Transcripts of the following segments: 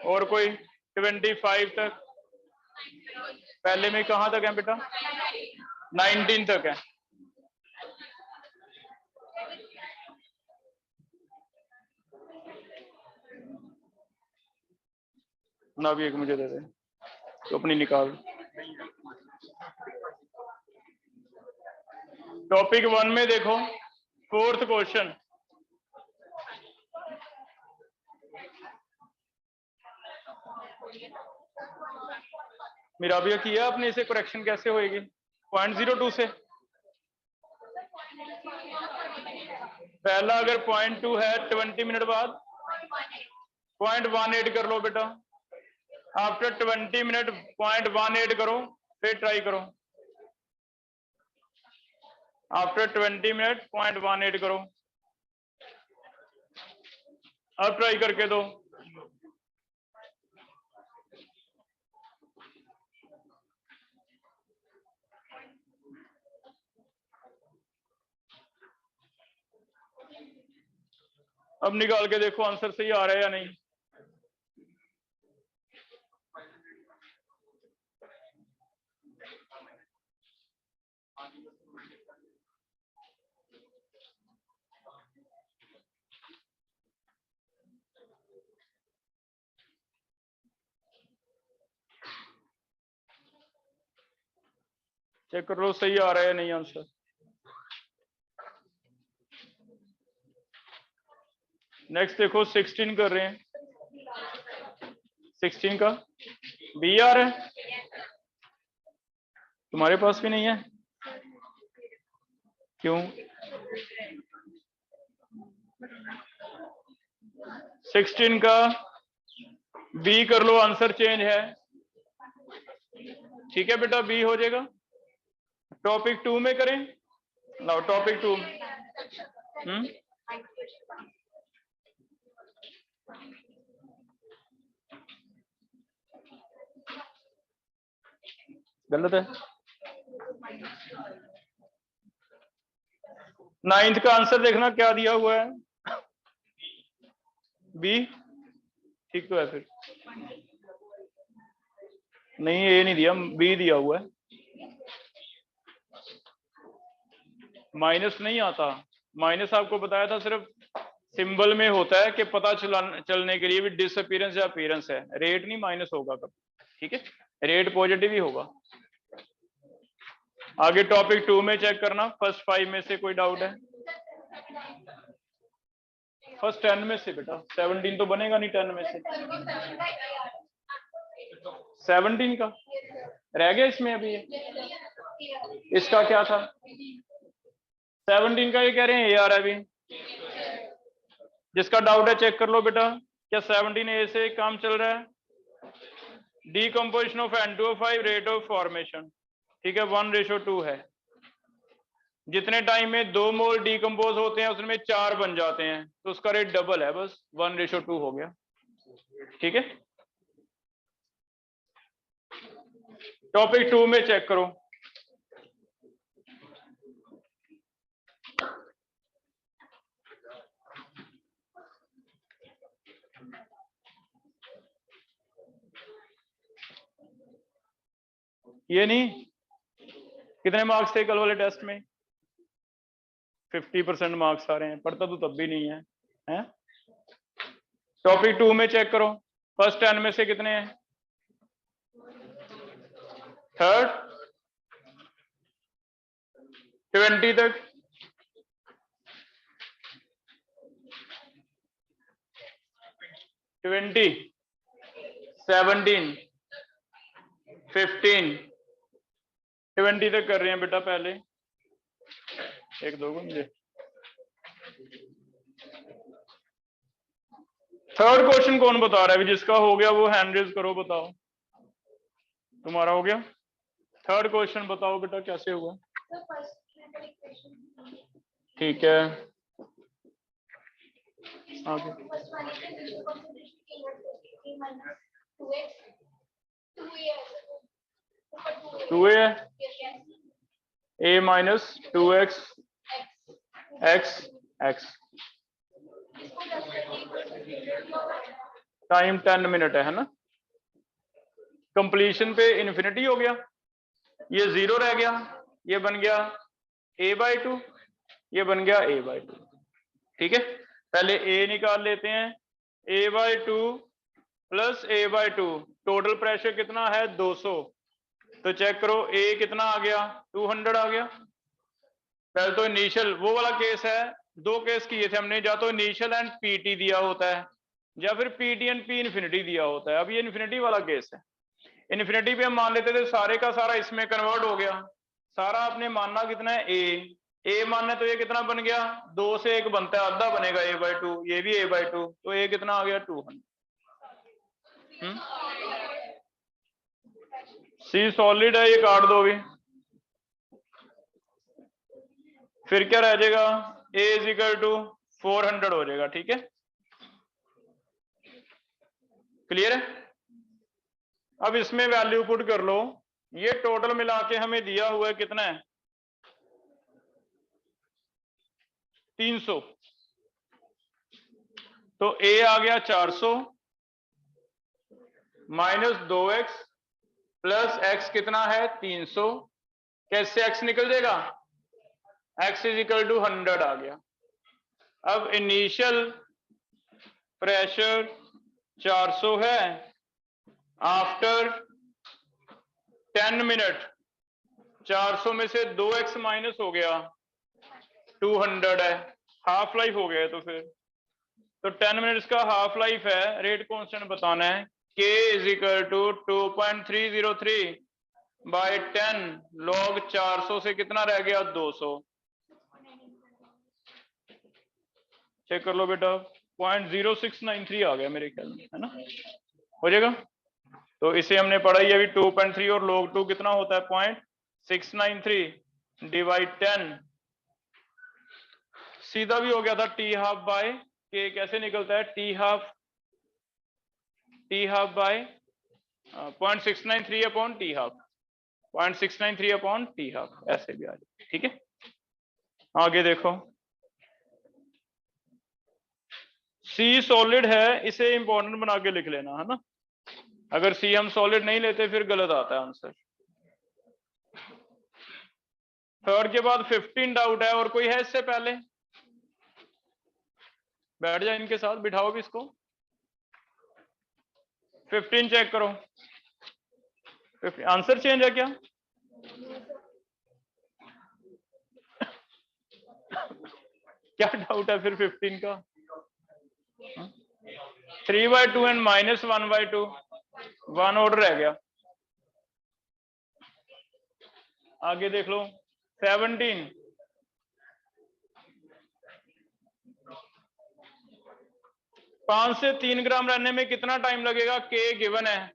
और कोई 25 तक? पहले में कहां तक है बेटा? 19 तक है। ना भी एक मुझे दे दे तो अपनी निकाल। टॉपिक 1 में देखो 4th क्वेश्चन। मेरा भी किया आपने, इसे करेक्शन कैसे होएगी? 0.02 से पहला अगर 0.2 है 20 मिनट बाद 0.18 कर लो बेटा। आफ्टर 20 मिनट 0.18 करो, फिर ट्राई करो। आफ्टर 20 मिनट 0.18 करो, अब ट्राई करके दो। अब निकाल के देखो आंसर सही आ रहा है या नहीं। चेक कर लो सही आ रहा है या नहीं आंसर। नेक्स्ट देखो 16 कर रहे हैं। 16 का बी आ रहा है, तुम्हारे पास भी नहीं है क्यों? 16 का बी कर लो, आंसर चेंज है। ठीक है बेटा, बी हो जाएगा। टॉपिक 2 में करें ना, टॉपिक 2 गलत है। 9th का आंसर देखना क्या दिया हुआ है, बी ठीक तो है। फिर नहीं, ए नहीं दिया, बी दिया हुआ है। माइनस नहीं आता, माइनस आपको बताया था सिर्फ सिंबल में होता है कि पता चलने के लिए भी डिसअपीयरेंस या अपीयरेंस है, रेट नहीं माइनस होगा कभी। ठीक है, रेट पॉजिटिव ही होगा। आगे टॉपिक 2 में चेक करना, फर्स्ट 5 में से कोई डाउट है? फर्स्ट 10 में से बेटा 17 तो बनेगा नहीं 10 में से। 17 का रह गया इसमें अभी, इसका क्या था? 17 का ये कह रहे हैं ए आ रहा है अभी। जिसका डाउट है चेक कर लो बेटा, क्या 17 ए से काम चल रहा है? Decomposition of N2O5 rate of formation, ठीक है 1:2 है। जितने टाइम में 2 मोल डीकम्पोज होते हैं उसमें 4 बन जाते हैं, तो उसका रेट डबल है, बस 1:2 हो गया। ठीक है, टॉपिक 2 में चेक करो। ये नहीं, कितने मार्क्स थे कल वाले टेस्ट में? 50% मार्क्स आ रहे हैं, पढ़ता तो तब भी नहीं है, हैं? टॉपिक 2 में चेक करो, फर्स्ट 10 में से कितने हैं? थर्ड 20 तक, ट्वेंटी 17 15 20 तक कर रहे हैं बेटा। पहले एक दो मुझे थर्ड क्वेश्चन कौन बता रहा है? जिसका हो गया वो हैंड रेज करो, बताओ। तुम्हारा हो गया? थर्ड क्वेश्चन बताओ बेटा कैसे हुआ? ठीक है, आगे 2a है, a minus 2x x x time 10 minute है ना। कंप्लीशन पे इन्फिनिटी हो गया, ये 0 रह गया, ये बन गया a/2, ये बन गया a/2। ठीक है, पहले a निकाल लेते हैं, a/2 plus a/2, total pressure कितना है 200, तो चेक करो a कितना आ गया 200 आ गया। पहले तो इनिशियल वो वाला केस है, दो केस किए थे हमने, या तो इनिशियल एंड पीटी दिया होता है या फिर पीटी एंड पी इन्फिनिटी दिया होता है। अब ये इन्फिनिटी वाला केस है, इन्फिनिटी पे हम मान लेते थे सारे का सारा इसमें कन्वर्ट हो गया, सारा आपने मानना कितना है a मानना, तो ये कितना बन गया 2 से 1 बनता है, आधा बनेगा a/2, ये भी a/2, तो a कितना आ गया 200। सी सॉलिड है, ये काट दो अभी, फिर क्या रह जाएगा a = 400 हो जाएगा। ठीक है, क्लियर है। अब इसमें वैल्यू पुट कर लो, ये टोटल मिला के हमें दिया हुआ है कितना है 300, तो a आ गया 400 माइनस 2x प्लस x कितना है 300, कैसे x निकल जाएगा, x = 100 आ गया। अब इनिशियल प्रेशर 400 है, आफ्टर 10 मिनट 400 में से 2x माइनस हो गया 200 है, हाफ लाइफ हो गया, तो फिर तो 10 मिनट्स का हाफ लाइफ है, रेट कांस्टेंट बताना है, k = 2.303 बाय 10 log 400 से कितना रह गया 200, चेक कर लो बेटा, 0.0693 आ गया मेरे ख्याल में, है ना, हो जाएगा। तो इसे हमने पढ़ा ही अभी 2.3 और log 2 कितना होता है 0.693 डिवाइड 10, सीधा भी हो गया था t½ बाय k, कैसे निकलता है t½ bye 0.693 upon t½ 0.693 upon t½ ऐसे भी आ जाए। ठीक है, आगे देखो, C सॉलिड है, इसे इंपॉर्टेंट बना के लिख लेना, है ना, अगर C हम सॉलिड नहीं लेते फिर गलत आता है आंसर। थर्ड के बाद 15 डाउट है, और कोई है इससे पहले, बैठ जाए इनके साथ, बिठाओ भी इसको, 15 चेक करो, आंसर चेंज है क्या, क्या डाउट है फिर 15 का, 3/2 एंड -1/2, 1 ऑर्डर रह गया। आगे देख लो 17, 5 से 3 ग्राम रहने में कितना टाइम लगेगा, k गिवन है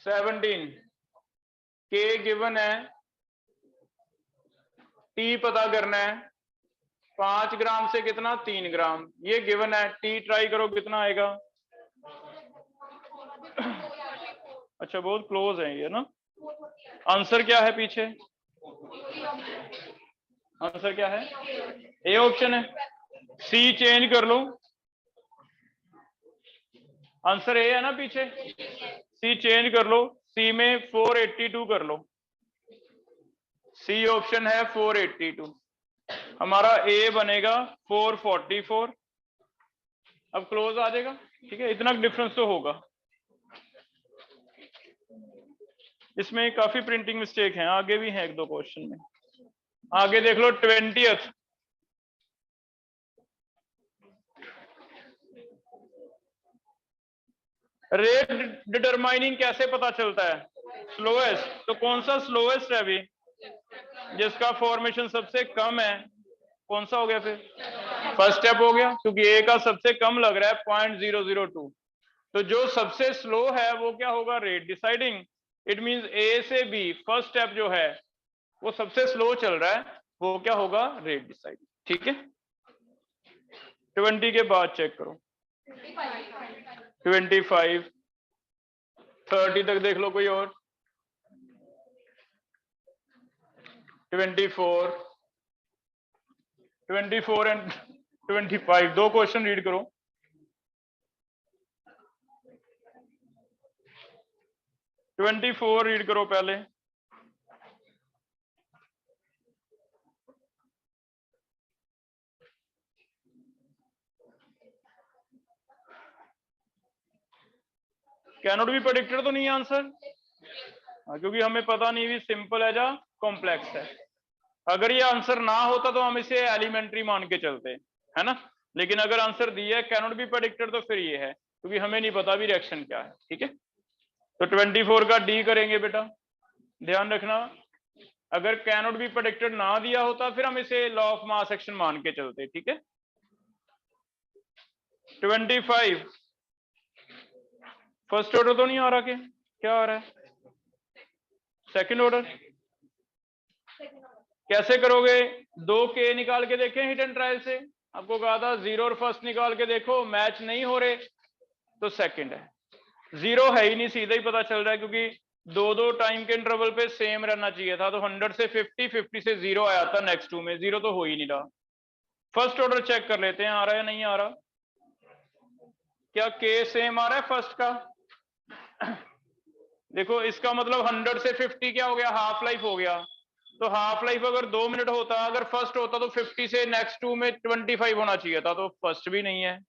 17, k गिवन है, t पता करना है, 5 ग्राम से कितना 3 ग्राम, ये गिवन है, t ट्राई करो कितना आएगा, अच्छा बहुत क्लोज है ये ना, आंसर क्या है पीछे, आंसर क्या है, ए ऑप्शन है, सी चेंज कर लो, आंसर ए है ना पीछे, सी चेंज कर लो, सी में 482 कर लो, सी ऑप्शन है 482, हमारा ए बनेगा 444, अब क्लोज आ जाएगा। ठीक है, इतना डिफरेंस तो होगा, इसमें काफी प्रिंटिंग मिस्टेक है, आगे भी है 1-2 क्वेश्चन में। आगे देख लो 20th, रेट डिटरमाइनिंग कैसे पता चलता है, स्लोएस्ट, तो कौन सा स्लोएस्ट है अभी, जिसका फॉर्मेशन सबसे कम है, कौन सा हो गया फिर, फर्स्ट स्टेप हो गया, क्योंकि ए का सबसे कम लग रहा है 0.002, तो जो सबसे स्लो है वो क्या होगा, रेट डिसाइडिंग, इट मींस ए से बी फर्स्ट स्टेप जो है वो सबसे स्लो चल रहा है, वो क्या होगा, रेट डिसाइडिंग। ठीक है, 20 के बाद चेक करो, 25, 30 तक देख लो कोई और, 24 एंड 25, 2 क्वेश्चन रीड करो, 24 रीड करो पहले। कैनॉट बी प्रेडिक्टेड तो नहीं है आंसर, क्योंकि हमें पता नहीं भी सिंपल है या कॉम्प्लेक्स है। अगर ये आंसर ना होता तो हम इसे एलिमेंट्री मान के चलते, है ना, लेकिन अगर आंसर दिया है कैनॉट बी प्रेडिक्टेड तो फिर ये है, क्योंकि हमें नहीं पता भी रिएक्शन क्या है। ठीक है, तो 24 का डी करेंगे बेटा, ध्यान रखना। अगर कैनॉट बी प्रेडिक्टेड ना दिया होता फिर हम इसे लॉ ऑफ मास एक्शन मान के चलते। ठीक है, 25 फर्स्ट ऑर्डर तो नहीं आ रहा, क्या आ रहा है? Second order. कैसे करोगे? 2K निकाल के देखें हिट एंड ट्रायल से, आपको कहा था 0 और फर्स्ट निकाल के देखो, मैच नहीं हो रहे तो सेकंड है। 0 है ही नहीं, सीधा ही पता चल रहा है, क्योंकि दो टाइम के इंटरवल पे सेम रहना चाहिए था। तो 100 से 50, 50 से 0 आया था, नेक्स्ट 2 में 0 तो हो ही नहीं रहा। फर्स्ट ऑर्डर चेक कर लेते हैं, आ रहा है नहीं आ रहा? क्या K सेम आ रहा है फर्स्ट का? देखो इसका मतलब 100 से 50 क्या हो गया? हाफ लाइफ हो गया। तो हाफ लाइफ अगर 2 मिनट होता, अगर फर्स्ट होता तो 50 से नेक्स्ट 2 में 25 होना चाहिए था। तो फर्स्ट भी नहीं है,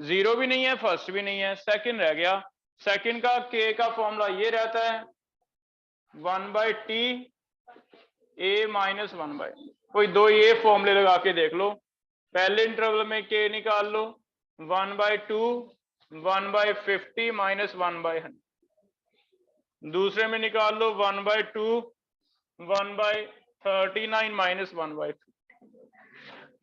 0 भी नहीं है, फर्स्ट भी नहीं है, सेकंड रह गया। सेकंड का K का फॉर्मूला ये रहता है 1/T A - 1/, कोई दो ये फॉर्मूले लगा के देख लो। पहले इंटरवल में K निकाल लो 1/2 1/50 - 1/100, दूसरे में निकाल लो 1/2 1/39 - 1/2।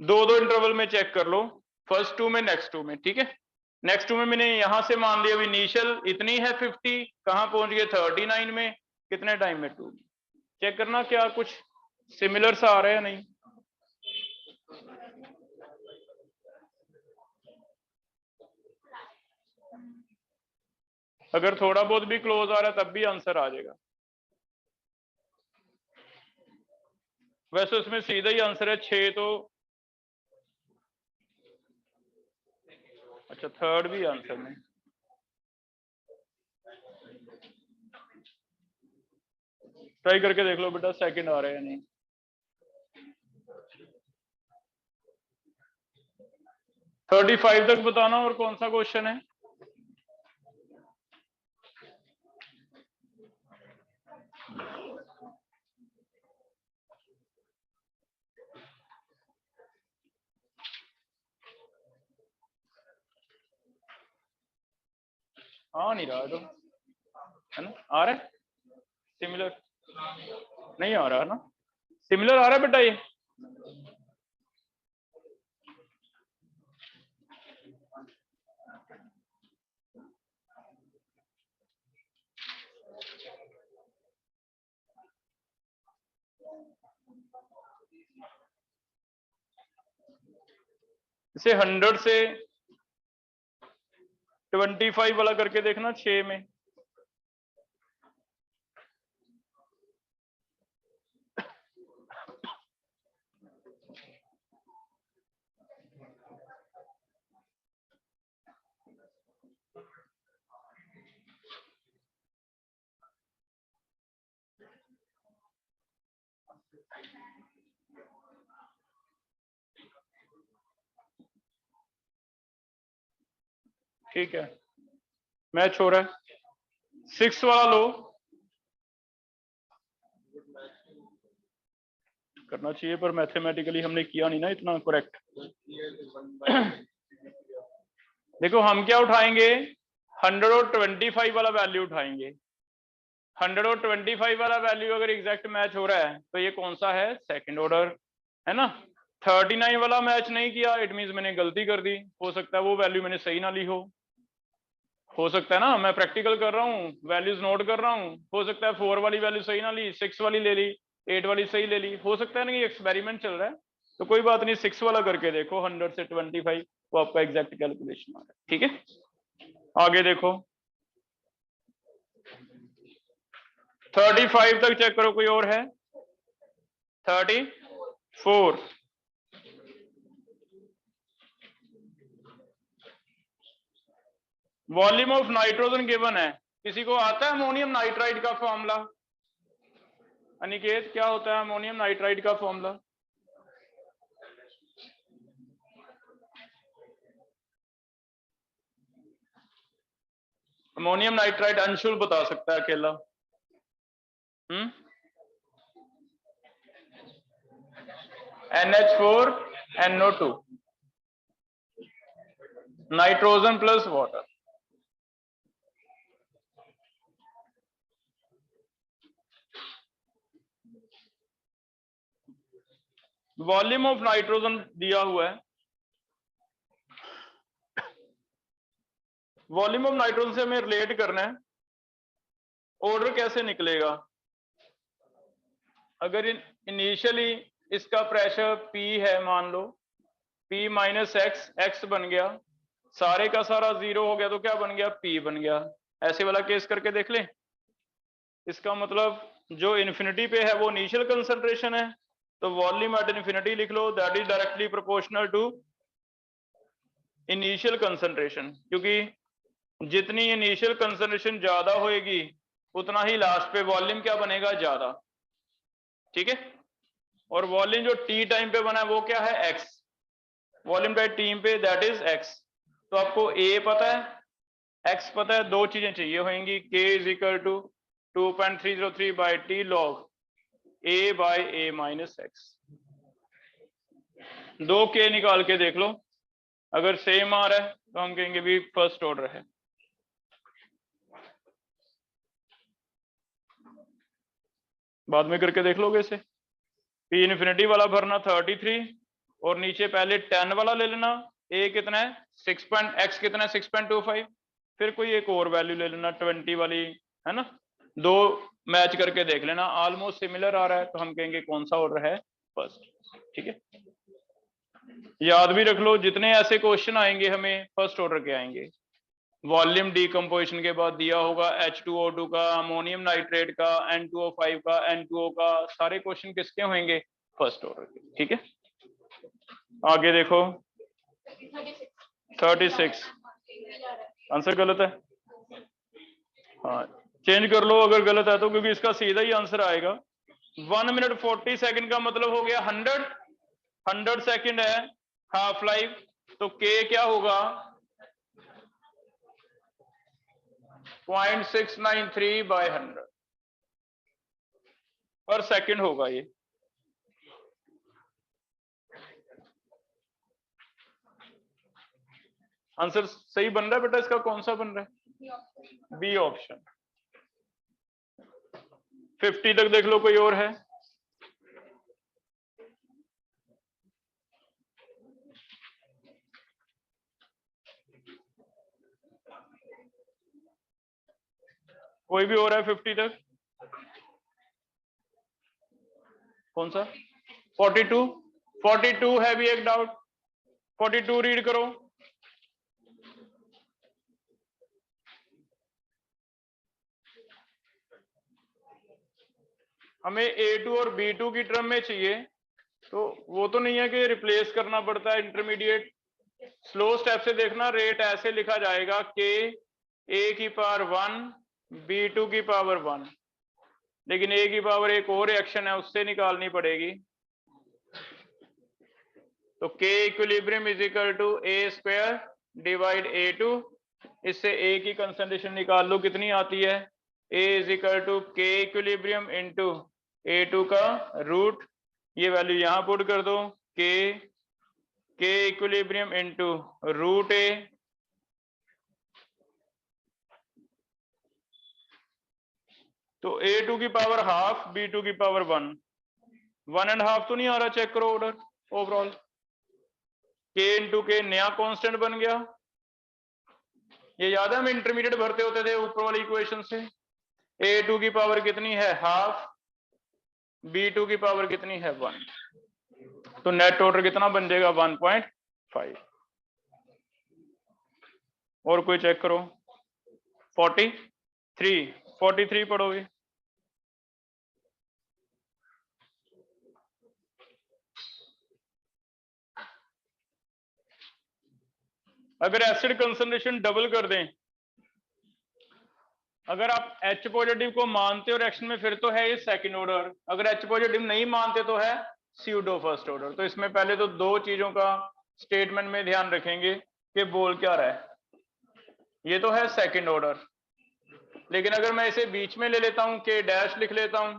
दो इंटरवल में चेक कर लो, फर्स्ट 2 में नेक्स्ट 2 में। ठीक है, नेक्स्ट 2 में मैंने यहां से मान लिया इनिशियल इतनी है 50, कहां पहुंच गए 39 में, कितने टाइम में 2 में। चेक करना क्या कुछ सिमिलर सा आ रहा है नहीं। अगर थोड़ा बहुत भी क्लोज आ रहा है तब भी आंसर आ जाएगा। वैसे उसमें सीधा ही आंसर है 6, तो अच्छा थर्ड भी आंसर में। ट्राई करके देख लो बेटा, सेकंड आ रहा है या नहीं। तो 35 तक बताना। और कौन सा क्वेश्चन है? आ नहीं रहा तो, है ना? आ रहा है सिमिलर? नहीं आ रहा है ना, सिमिलर आ रहा है बेटा ये। इसे 100 से 25 वाला करके देखना 6 में। ठीक है, मैच हो रहा है। 6 वाला लो, करना चाहिए पर मैथमेटिकली हमने किया नहीं ना इतना करेक्ट। देखो हम क्या उठाएंगे, 100 और 25 वाला वैल्यू उठाएंगे। 100 और 25 वाला वैल्यू अगर एग्जैक्ट मैच हो रहा है तो ये कौन सा है? सेकंड ऑर्डर, है ना। 39 वाला मैच नहीं किया, इट मींस मैंने गलती कर दी। हो सकता है वो वैल्यू मैंने सही ना ली हो सकता है ना, मैं प्रैक्टिकल कर रहा हूँ, वैल्यूज नोट कर रहा हूँ, हो सकता है 4 वाली वैल्यू सही ना ली, 6 वाली ले ली, 8 वाली सही ले ली, हो सकता है ना, ये एक्सपेरिमेंट चल रहा है। तो कोई बात नहीं, 6 वाला करके देखो 100 से 25, वो आपका एग्जैक्ट कैलकुलेशन आ रहा है। ठीक है, आगे देखो 35 तक चेक करो, कोई और है? 34, वॉल्यूम ऑफ नाइट्रोजन गिवन है, किसी को आता है अमोनियम नाइट्राइड का फॉर्मूला? अनिकेत, क्या होता है अमोनियम नाइट्राइड का फॉर्मूला? अमोनियम नाइट्राइड अंशुल बता सकता है अकेला। NH4NO2 nitrogen plus water. Volume of nitrogen दिया हुआ है। वॉल्यूम ऑफ नाइट्रोजन से हमें रिलेट करना है। ऑर्डर कैसे निकलेगा? अगर इनिशियली इसका प्रेशर P है, मान लो P माइनस एक्स, एक्स बन गया, सारे का सारा 0 हो गया तो क्या बन गया? P बन गया। ऐसे वाला केस करके देख लें। इसका मतलब जो इन्फिनिटी पे है वो इनिशियल कंसंट्रेशन है, तो वॉल्यूम एट इन्फिनिटी लिख लो, that is directly proportional to initial concentration, क्योंकि जितनी इनिशियल कंसंट्रेशन ज्यादा होएगी उतना ही लास्ट पे वॉल्यूम क्या बनेगा? ज्यादा। ठीक है। और वॉल्यूम जो टी टाइम पे बना है वो क्या है? एक्स। वॉल्यूम बाय टीम पे दैट इज एक्स। तो आपको ए पता है, एक्स पता है, दो चीजें चाहिए होंगी, K is equal to 2.303 by T log A by A minus X. दो के निकाल के देख लो, अगर सेम आ रहा है तो हम कहेंगे भी फर्स्ट ऑर्डर है। बाद में करके देख लोगे इसे। पी इन्फिनिटी वाला भरना 33 और नीचे पहले 10 वाला ले लेना। ए कितना है? 6. कितना है? 6.25। फिर कोई एक और वैल्यू ले लेना 20 वाली, है ना। दो मैच करके देख लेना, ऑलमोस्ट सिमिलर आ रहा है तो हम कहेंगे कौन सा ऑर्डर है? फर्स्ट। ठीक है। याद भी रख लो, जितने ऐसे क्वेश्चन आएंगे हमें फर्स्ट ऑर्डर के आएंगे। वॉल्यूम डीकम्पोजिशन के बाद दिया होगा H2O2 का, अमोनियम नाइट्रेट का, N2O5 का, N2O का, सारे क्वेश्चन किसके होंगे? फर्स्ट ऑर्डर के। ठीक है। आगे देखो 36। आंसर गलत है। हाँ, चेंज कर लो अगर गलत है तो, क्योंकि इसका सीधा ही आंसर आएगा। 1 मिनट 40 सेकंड का मतलब हो गया 100 सेकंड है हाफ लाइफ, तो के क्या होगा? 0.693 बाय 100 पर सेकंड होगा ये। आंसर सही बन रहा है बेटा, इसका कौन सा बन रहा है? B option. 50 तक देख लो, कोई और है? कोई भी और है 50 तक? कौन सा? 42 है भी एक डाउट। 42 रीड करो। हमें A2 और B2 की टर्म में चाहिए, तो वो तो नहीं है कि रिप्लेस करना पड़ता है इंटरमीडिएट। स्लो स्टेप से देखना, रेट ऐसे लिखा जाएगा कि A की पावर 1 B2 की पावर 1, लेकिन A की पावर एक और रिएक्शन है उससे निकालनी पड़ेगी। तो K equilibrium is equal to A² divide A2। इससे A की कंसंट्रेशन निकाल लो, कितनी आती है? A is equal to K equilibrium into A2 का रूट, ये वैल्यू यहां पुट कर दो, K equilibrium into root A, तो A2 की पावर हाफ, B2 की पावर 1.5 तो नहीं आ रहा, चेक करो order overall. K into K नया कांस्टेंट बन गया। ये याद है हम इंटरमीडिएट भरते होते थे ऊपर वाली इक्वेशन से। A2 की पावर कितनी है? हाफ। B2 की पावर कितनी है? 1। तो नेट ऑर्डर कितना बन जाएगा? 1.5। और कोई चेक करो। 43 पढ़ोगे। अगर एसिड कंसंट्रेशन डबल कर दें अगर आप H पॉजिटिव को मानते हो रिएक्शन में फिर तो है ये सेकंड ऑर्डर, अगर H पॉजिटिव नहीं मानते तो है स्यूडो फर्स्ट ऑर्डर। तो इसमें पहले तो दो चीजों का स्टेटमेंट में ध्यान रखेंगे कि बोल क्या रहा है। ये तो है सेकंड ऑर्डर, लेकिन अगर मैं इसे बीच में ले लेता हूं K डैश लिख लेता हूं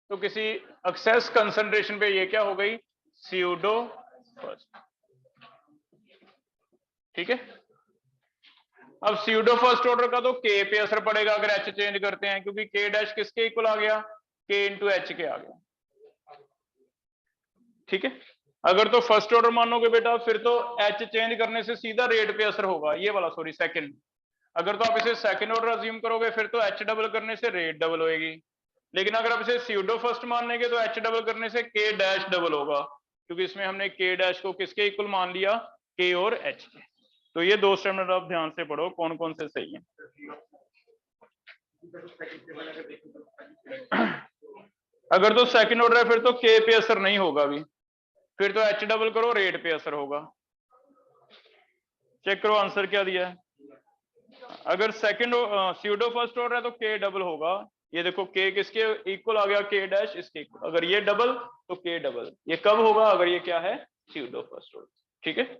तो किसी एक्सेस कंसंट्रेशन पे ये क्या हो गई, स्यूडो फर्स्ट। ठीक है, अब स्यूडो फर्स्ट ऑर्डर का तो K पे असर पड़ेगा अगर H चेंज करते हैं, क्योंकि K डैश किसके इक्वल आ गया, K इंटू H के आ गया। ठीक है, अगर तो फर्स्ट ऑर्डर मानोगे बेटा फिर तो H चेंज करने से सीधा रेट पे असर होगा, ये वाला सॉरी सेकंड। अगर तो आप इसे सेकंड ऑर्डर अज्यूम करोगे फिर तो H डबल करने से रेट डबल होएगी, लेकिन अगर आप इसे स्यूडो फर्स्ट मान लेंगे तो H डबल करने से K डैश डबल होगा, क्योंकि इसमें हमने K डैश को किसके इक्वल मान लिया, K और H के। तो ये दो स्टेटमेंट आप ध्यान से पढ़ो कौन कौन से सही है। अगर तो सेकंड ऑर्डर है फिर तो K पे असर नहीं होगा अभी, फिर तो H डबल करो रेट पे असर होगा। चेक करो आंसर क्या दिया है। अगर सेकंड स्यूडो फर्स्ट ऑर्डर है तो K डबल होगा, ये देखो K किसके इक्वल आ गया, K डैश इसके इक्वल। अगर ये डबल तो K डबल, ये कब होगा, अगर ये क्या है, स्यूडो फर्स्ट ऑर्डर। ठीक है,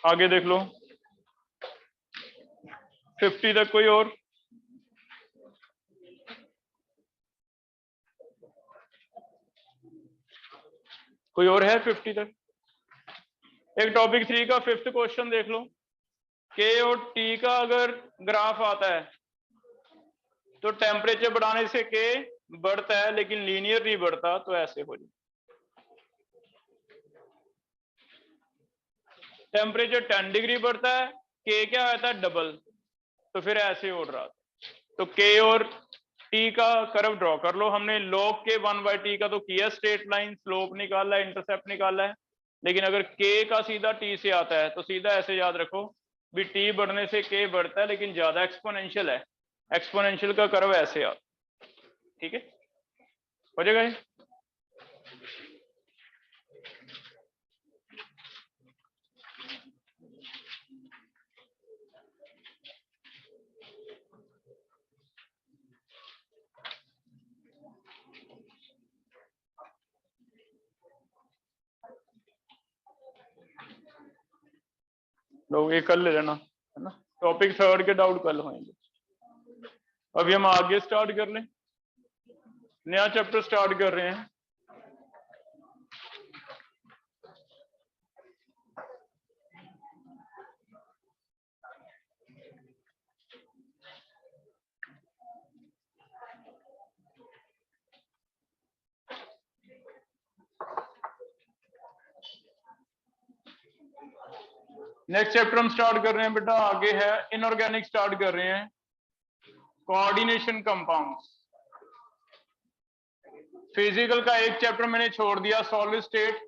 आगे देख लो 50 तक कोई और। कोई और है 50 तक। एक टॉपिक 3 का फिफ्थ क्वेश्चन देख लो, K और T का अगर ग्राफ आता है तो टेम्परेचर बढ़ाने से K बढ़ता है लेकिन लीनियर नहीं बढ़ता, तो ऐसे हो जाए। टेम्परेचर 10 डिग्री बढ़ता है, K क्या आता है, डबल, तो फिर ऐसे हो रहा। तो K और T का कर्व ड्रॉ कर लो। हमने log के 1/t का तो किया स्ट्रेट लाइन, स्लोप निकाला है, इंटरसेप्ट निकाला है, लेकिन अगर K का सीधा T से आता है तो सीधा ऐसे याद रखो भी T बढ़ने से K बढ़ता है लेकिन ज्यादा एक्सपोनेंशियल है, एक्सपोनेंशियल का कर्व ऐसे आता। ठीक है, हो जाएगा ये। लोग ये कर ले लेना है ना, टॉपिक थर्ड के डाउट कल होंगे। अभी हम आगे स्टार्ट कर लें, नया चैप्टर स्टार्ट कर रहे हैं। नेक्स्ट चैप्टर हम स्टार्ट कर रहे हैं बेटा, आगे है इनऑर्गेनिक स्टार्ट कर रहे हैं, कोऑर्डिनेशन कंपाउंड्स। फिजिकल का एक चैप्टर मैंने छोड़ दिया, सॉलिड स्टेट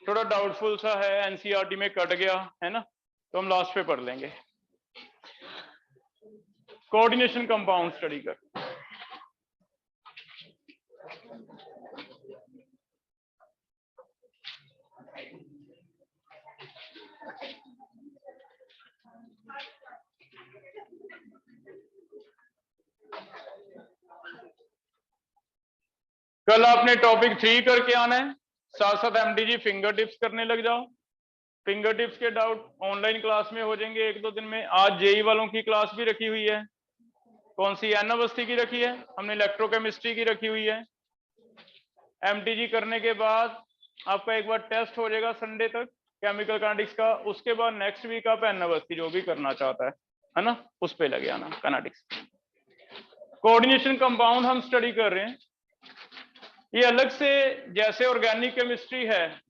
थोड़ा डाउटफुल सा है, एनसीईआरटी में कट गया है ना, तो हम लास्ट पे पढ़ लेंगे। कोऑर्डिनेशन कंपाउंड स्टडी कर। कल आपने टॉपिक 3 करके आना है, साथ साथ एमडीजी फिंगर टिप्स करने लग जाओ। फिंगर टिप्स के डाउट ऑनलाइन क्लास में हो जाएंगे 1-2 दिन में। आज जेई वालों की क्लास भी रखी हुई है, कौन सी, एन अवस्थी की रखी है हमने, इलेक्ट्रोकेमिस्ट्री की रखी हुई है। एमटीजी करने के बाद आपका एक बार टेस्ट हो जाएगा संडे तक केमिकल काइनेटिक्स का, उसके बाद नेक्स्ट वीक आप एन अवस्थी जो भी करना चाहता है ना, उस पे लगे आना काइनेटिक्स। कोऑर्डिनेशन कंपाउंड हम स्टडी कर रहे हैं, ये अलग से जैसे ऑर्गेनिक केमिस्ट्री है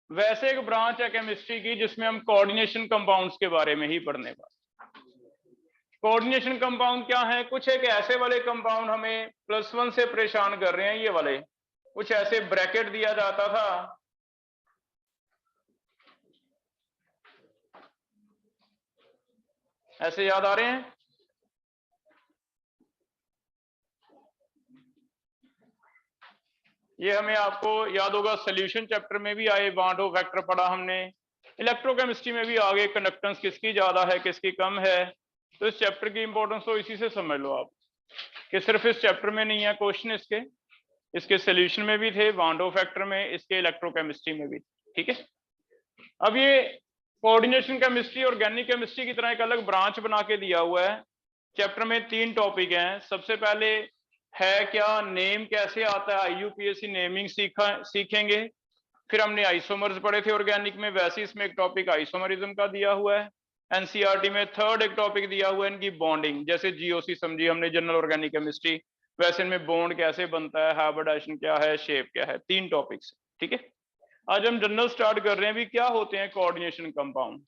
वैसे एक ब्रांच है केमिस्ट्री की जिसमें हम कोऑर्डिनेशन कंपाउंड्स के बारे में ही पढ़ने वाले। कोऑर्डिनेशन कंपाउंड क्या है, कुछ एक ऐसे वाले कंपाउंड हमें +1 से परेशान कर रहे हैं, ये वाले कुछ ऐसे ब्रैकेट दिया जाता था, ऐसे याद आ रहे हैं, ये हमें आपको याद होगा सॉल्यूशन चैप्टर में भी आए, बॉन्ड ऑफ वेक्टर पढ़ा हमने, इलेक्ट्रोकेमिस्ट्री में भी आगे कंडक्टेंस किसकी ज्यादा है किसकी कम है। तो इस चैप्टर की इंपॉर्टेंस तो इसी से समझ लो आप कि सिर्फ इस चैप्टर में नहीं है क्वेश्चन, इसके सॉल्यूशन में भी थे, बॉन्ड ऑफ वेक्टर में, इसके इलेक्ट्रोकेमिस्ट्री में भी। ठीक है, अब ये कोऑर्डिनेशन केमिस्ट्री ऑर्गेनिक केमिस्ट्री की तरह एक अलग ब्रांच बना के दिया हुआ है। चैप्टर में 3 टॉपिक हैं। सबसे पहले है क्या, नेम कैसे आता है, IUPAC नेमिंग सीखेंगे। फिर हमने आइसोमर्स पढ़े थे ऑर्गेनिक में, वैसे इसमें एक टॉपिक आइसोमरिज्म का दिया हुआ है। NCERT में थर्ड एक टॉपिक दिया हुआ है इनकी बॉन्डिंग, जैसे GOC समझी हमने जनरल ऑर्गेनिक केमिस्ट्री, वैसे इनमें बॉन्ड कैसे बनता है, हाइब्रिडाइजेशन क्या है, शेप क्या है, 3 टॉपिक्स। ठीक है, आज हम जनरल स्टार्ट कर रहे हैं। भी क्या होते हैं कोऑर्डिनेशन कंपाउंड।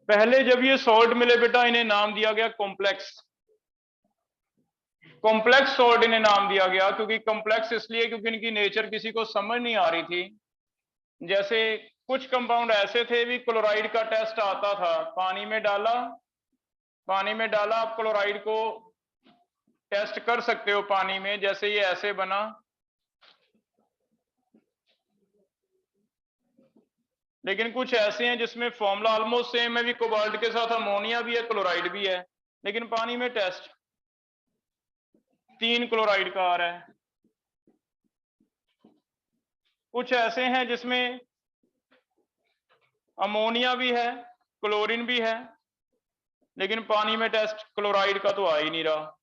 पहले जब ये सॉल्ट मिले बेटा, इन्हें नाम दिया गया कॉम्प्लेक्स। कॉम्प्लेक्स सॉल्ट इन्हें नाम दिया गया, क्योंकि कॉम्प्लेक्स इसलिए क्योंकि इनकी नेचर किसी को समझ नहीं आ रही थी। जैसे कुछ कंपाउंड ऐसे थे भी, क्लोराइड का टेस्ट आता था, पानी में डाला आप क्लोराइड को टेस्ट कर सकते हो पानी में, जैसे ये ऐसे बना, लेकिन कुछ ऐसे हैं जिसमें फॉर्मूला ऑलमोस्ट सेम है, भी कोबाल्ट के साथ अमोनिया भी है, क्लोराइड भी है, लेकिन पानी में टेस्ट 3 क्लोराइड का आ रहा है। कुछ ऐसे हैं जिसमें अमोनिया भी है, क्लोरीन भी है, लेकिन पानी में टेस्ट क्लोराइड का तो आ ही नहीं रहा।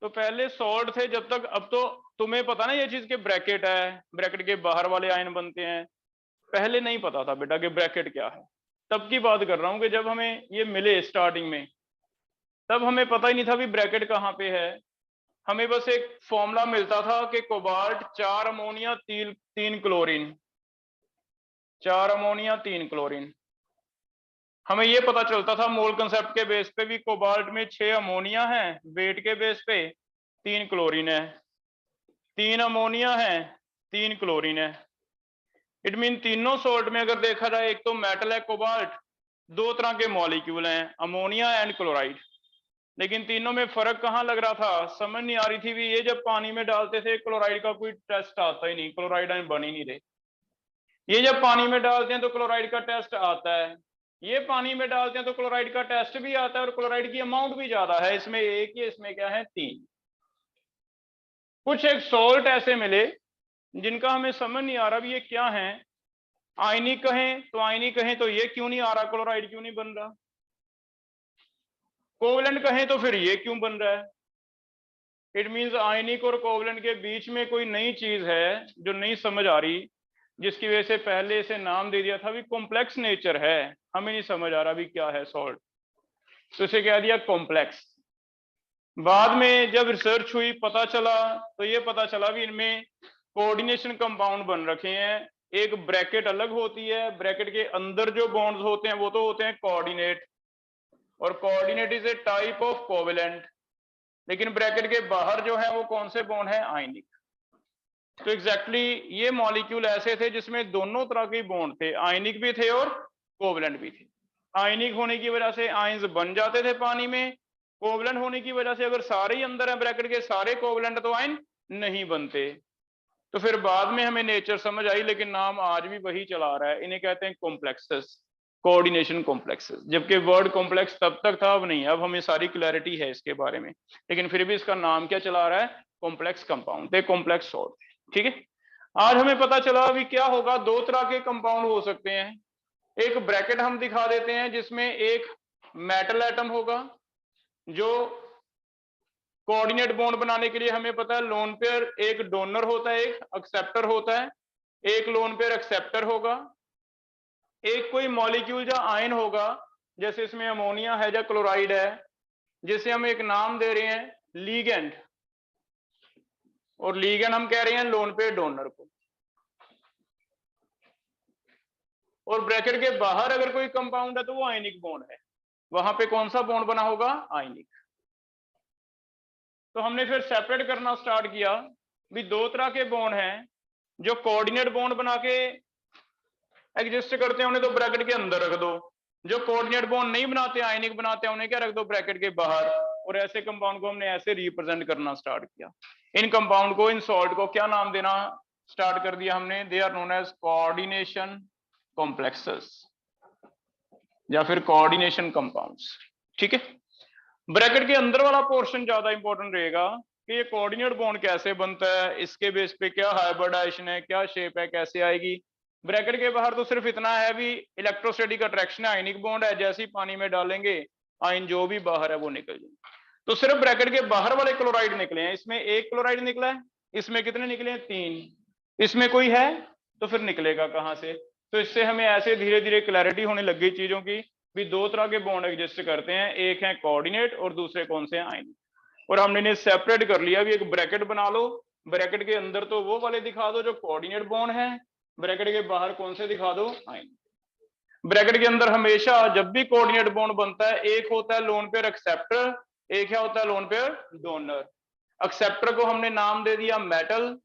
तो पहले सॉल्ट थे जब तक, अब तो तुम्हें पता ना ये चीज के ब्रैकेट है, ब्रैकेट के बाहर वाले आयन बनते हैं। पहले नहीं पता था बेटा कि ब्रैकेट क्या है। तब की बात कर रहा हूं कि जब हमें ये मिले स्टार्टिंग में, तब हमें पता ही नहीं था भी ब्रैकेट कहाँ पे है। हमें बस एक फॉर्मूला मिलता था कि cobalt 4 ammonia 3 chlorine, 4 ammonia 3 chlorine. हमें ये पता चलता था मोल कंसेप्ट के बेस पे भी, कोबाल्ट में 6 अमोनिया है, वेट के बेस पे 3 क्लोरीन है, 3 अमोनिया है 3 क्लोरीन है। इट मीन तीनों सॉल्ट में अगर देखा जाए, एक तो मेटल है कोबाल्ट, 2 तरह के मॉलिक्यूल हैं, अमोनिया एंड क्लोराइड, लेकिन तीनों में फर्क कहाँ लग रहा था, समझ नहीं आ रही थी भी। ये जब पानी में डालते थे क्लोराइड का कोई टेस्ट आता ही नहीं, क्लोराइड आयन बन ही नहीं रहे। ये जब पानी में डालते हैं तो क्लोराइड का टेस्ट आता है, ये पानी में डालते हैं तो क्लोराइड का टेस्ट भी आता है, और क्लोराइड की अमाउंट भी ज्यादा है, इसमें 1 ही, इसमें क्या है 3। कुछ एक सॉल्ट ऐसे मिले जिनका हमें समझ नहीं आ रहा भी ये क्या है। आयनिक कहें तो ये क्यों नहीं आ रहा, क्लोराइड क्यों नहीं बन रहा। कोवलेंट कहें तो फिर ये क्यों बन रहा है। इट मींस आयनिक और कोवलेंट के बीच में कोई नई चीज है जो नहीं समझ आ रही, जिसकी वजह से पहले इसे नाम दे दिया था भी कॉम्प्लेक्स नेचर है। हमें नहीं समझ आ रहा भी क्या है सॉल्ट, तो इसे कह दिया कॉम्प्लेक्स। बाद में जब रिसर्च हुई, पता चला, तो ये पता चला भी इनमें कोऑर्डिनेशन कंपाउंड बन रखे हैं। एक ब्रैकेट अलग होती है, ब्रैकेट के अंदर जो बॉन्ड्स होते हैं वो तो होते हैं कोऑर्डिनेट, और coordinate is a type of covalent, लेकिन ब्रैकेट के बाहर जो है वो कौन से बॉन्ड है, आयनिक। तो एग्जैक्टली ये मॉलिक्यूल ऐसे थे जिसमें दोनों तरह के बॉन्ड थे, आयनिक भी थे और कोवेलेंट भी थे। आयनिक होने की वजह से आयंस बन जाते थे पानी में, कोवेलेंट होने की वजह से अगर सारे ही अंदर है ब्रैकेट के सारे कोवेलेंट तो आयन नहीं बनते। तो फिर बाद में हमें नेचर समझ आई, लेकिन नाम आज भी वही चला रहा है, इन्हें कहते हैं कॉम्प्लेक्सेस, कोऑर्डिनेशन कॉम्प्लेक्सेस। जबकि वर्ड कॉम्प्लेक्स तब तक था, अब नहीं, अब हमें सारी क्लैरिटी है इसके बारे में, लेकिन फिर भी इसका नाम क्या चला रहा है, कॉम्प्लेक्स कंपाउंड, ते कॉम्प्लेक्स सॉल्ट। ठीक है, आज हमें पता चला अभी क्या होगा, 2 तरह के कंपाउंड हो सकते हैं। एक ब्रैकेट हम दिखा देते हैं जिसमें एक मेटल एटम होगा, जो कोऑर्डिनेट बॉन्ड बनाने के लिए हमें पता है लोन पेयर एक डोनर होता है, एक एक्सेप्टर होता है, एक लोन पेयर एक्सेप्टर होगा। एक कोई मॉलिक्यूल या आयन होगा, जैसे इसमें अमोनिया है या क्लोराइड है, जिसे हम एक नाम दे रहे हैं लीगेंड, और लीगेंड हम कह रहे हैं लोन पेयर डोनर को। और ब्रैकेट के बाहर अगर कोई कंपाउंड है तो वो आयनिक बॉन्ड है, वहां पे कौन सा बॉन्ड बना होगा, आयनिक। तो हमने फिर सेपरेट करना स्टार्ट किया भी 2 तरह के बॉन्ड हैं जो कोऑर्डिनेट बॉन्ड बना के एग्जिस्ट करते हैं, उन्हें तो ब्रैकेट के अंदर रख दो, जो कोऑर्डिनेट बॉन्ड नहीं बनाते, आयनिक बनाते हैं, उन्हें क्या रख दो ब्रैकेट के बाहर। और ऐसे कंपाउंड को हमने ऐसे रिप्रेजेंट करना स्टार्ट किया। इन कंपाउंड को, इन सॉल्ट को क्या नाम देना स्टार्ट कर दिया हमने? They are known as coordination complexes या फिर कोऑर्डिनेशन कंपाउंड्स। ठीक है, ब्रैकेट के अंदर वाला पोर्शन ज्यादा इंपॉर्टेंट रहेगा कि ये कोऑर्डिनेट बॉन्ड कैसे बनता है, इसके बेस पे क्या हाइब्रिडाइजेशन है, क्या शेप है, कैसे आएगी। ब्रैकेट के बाहर तो सिर्फ इतना है भी इलेक्ट्रोस्टैटिक अट्रैक्शन है, आयनिक बॉन्ड है, जैसे ही पानी में डालेंगे आयन जो भी बाहर है वो निकल जाएंगे। तो सिर्फ ब्रैकेट के बाहर वाले क्लोराइड निकले हैं, इसमें एक क्लोराइड निकला है, इसमें कितने निकले हैं? 3। इसमें कोई है तो फिर निकलेगा कहां से? तो इससे हमें ऐसे धीरे धीरे क्लैरिटी होने लग गई चीजों की भी दो तरह के बॉन्ड एग्जिस्ट करते हैं, एक है कोऑर्डिनेट और दूसरे कौन से हैं? आयनिक। और हमने इन्हें सेपरेट कर लिया भी, एक ब्रैकेट बना लो, ब्रैकेट के अंदर तो वो वाले दिखा दो जो कोऑर्डिनेट बॉन्ड है, ब्रैकेट के बाहर कौन से दिखा दो? आयनिक। ब्रैकेट के अंदर हमेशा जब भी कोऑर्डिनेट बॉन्ड बनता है, एक होता है लोन पेयर एक्सेप्टर, एक क्या होता है लोन पेयर डोनर। एक्सेप्टर को हमने नाम दे दिया मेटल,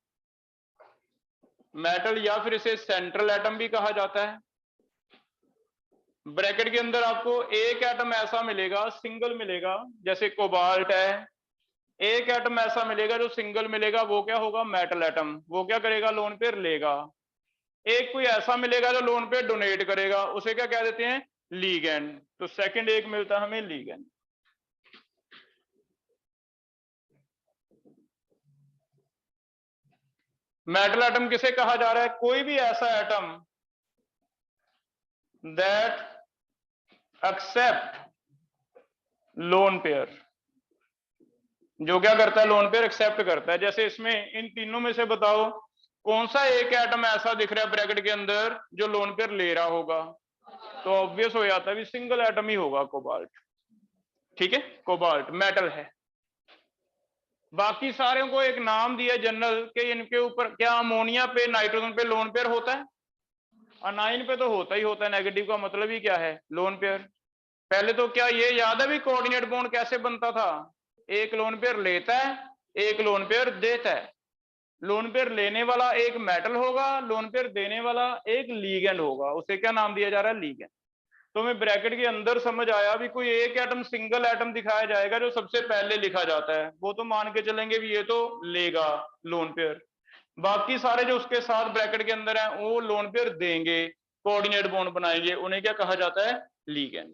मेटल या फिर इसे सेंट्रल एटम भी कहा जाता है। ब्रैकेट के अंदर आपको एक एटम ऐसा मिलेगा, सिंगल मिलेगा, जैसे कोबाल्ट है, एक एटम ऐसा मिलेगा जो सिंगल मिलेगा, वो क्या होगा? Metal atom. वो क्या करेगा? लोन पेयर लेगा। एक कोई ऐसा मिलेगा जो लोन पेयर डोनेट करेगा, उसे क्या कह देते हैं? लीगेंड। तो सेकंड एक मिलता है हमें लीगेंड। मेटल एटम किसे कहा जा रहा है? कोई भी ऐसा atom that accept lone pair, जो क्या करता है? लोन पेयर एक्सेप्ट करता है। जैसे इसमें इन तीनों में से बताओ कौन सा एक एटम ऐसा दिख रहा है ब्रैकेट के अंदर जो लोन पेयर ले रहा होगा? तो ऑब्वियस हो जाता है भी सिंगल एटम ही होगा, कोबाल्ट। ठीक है, कोबाल्ट मेटल है। बाकी सारे को एक नाम दिया जनरल के इनके ऊपर क्या अमोनिया पे, नाइट्रोजन पे लोन पेयर होता है? अनाइन पे तो होता ही होता है। नेगेटिव का मतलब ही क्या है? Lone pair. पहले तो क्या ये याद है भी कोऑर्डिनेट बॉन्ड कैसे बनता था? एक लोन पेयर लेता है, एक लोन पेयर देता है। लोन पेयर लेने वाला एक मेटल होगा, लोन पेयर देने वाला एक लीगेंड होगा। उसे क्या नाम दिया जा रहा है? लीगेंड। तो हमें ब्रैकेट के अंदर समझ आया भी कोई एक एटम, सिंगल एटम दिखाया जाएगा जो सबसे पहले लिखा जाता है, वो तो मान के चलेंगे भी ये तो लेगा लोन पेयर। बाकी सारे जो उसके साथ ब्रैकेट के अंदर है वो लोन पेयर देंगे, कोऑर्डिनेट बॉन्ड बनाएंगे, उन्हें क्या कहा जाता है? लीगेंड।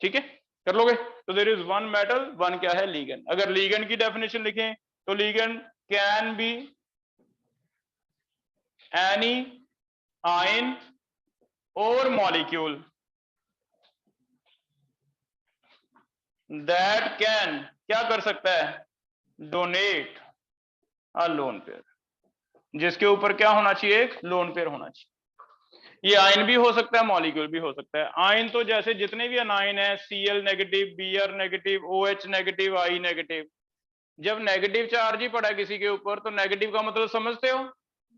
ठीक है, कर लोगे? तो there is one metal, one क्या है? लीगेंड। अगर लीगेंड की डेफिनेशन लिखें तो ligand can be any ion और मॉलिक्यूल दैट कैन, क्या कर सकता है? Donate a lone pair. जिसके ऊपर क्या होना चाहिए? एक लोन पेयर होना चाहिए। ये आयन भी हो सकता है, मॉलिक्यूल भी हो सकता है। आयन तो जैसे जितने भी अनाइन है, Cl negative, Br negative, OH negative, I negative. जब नेगेटिव चार्ज ही पड़ा है किसी के ऊपर तो नेगेटिव का मतलब समझते हो?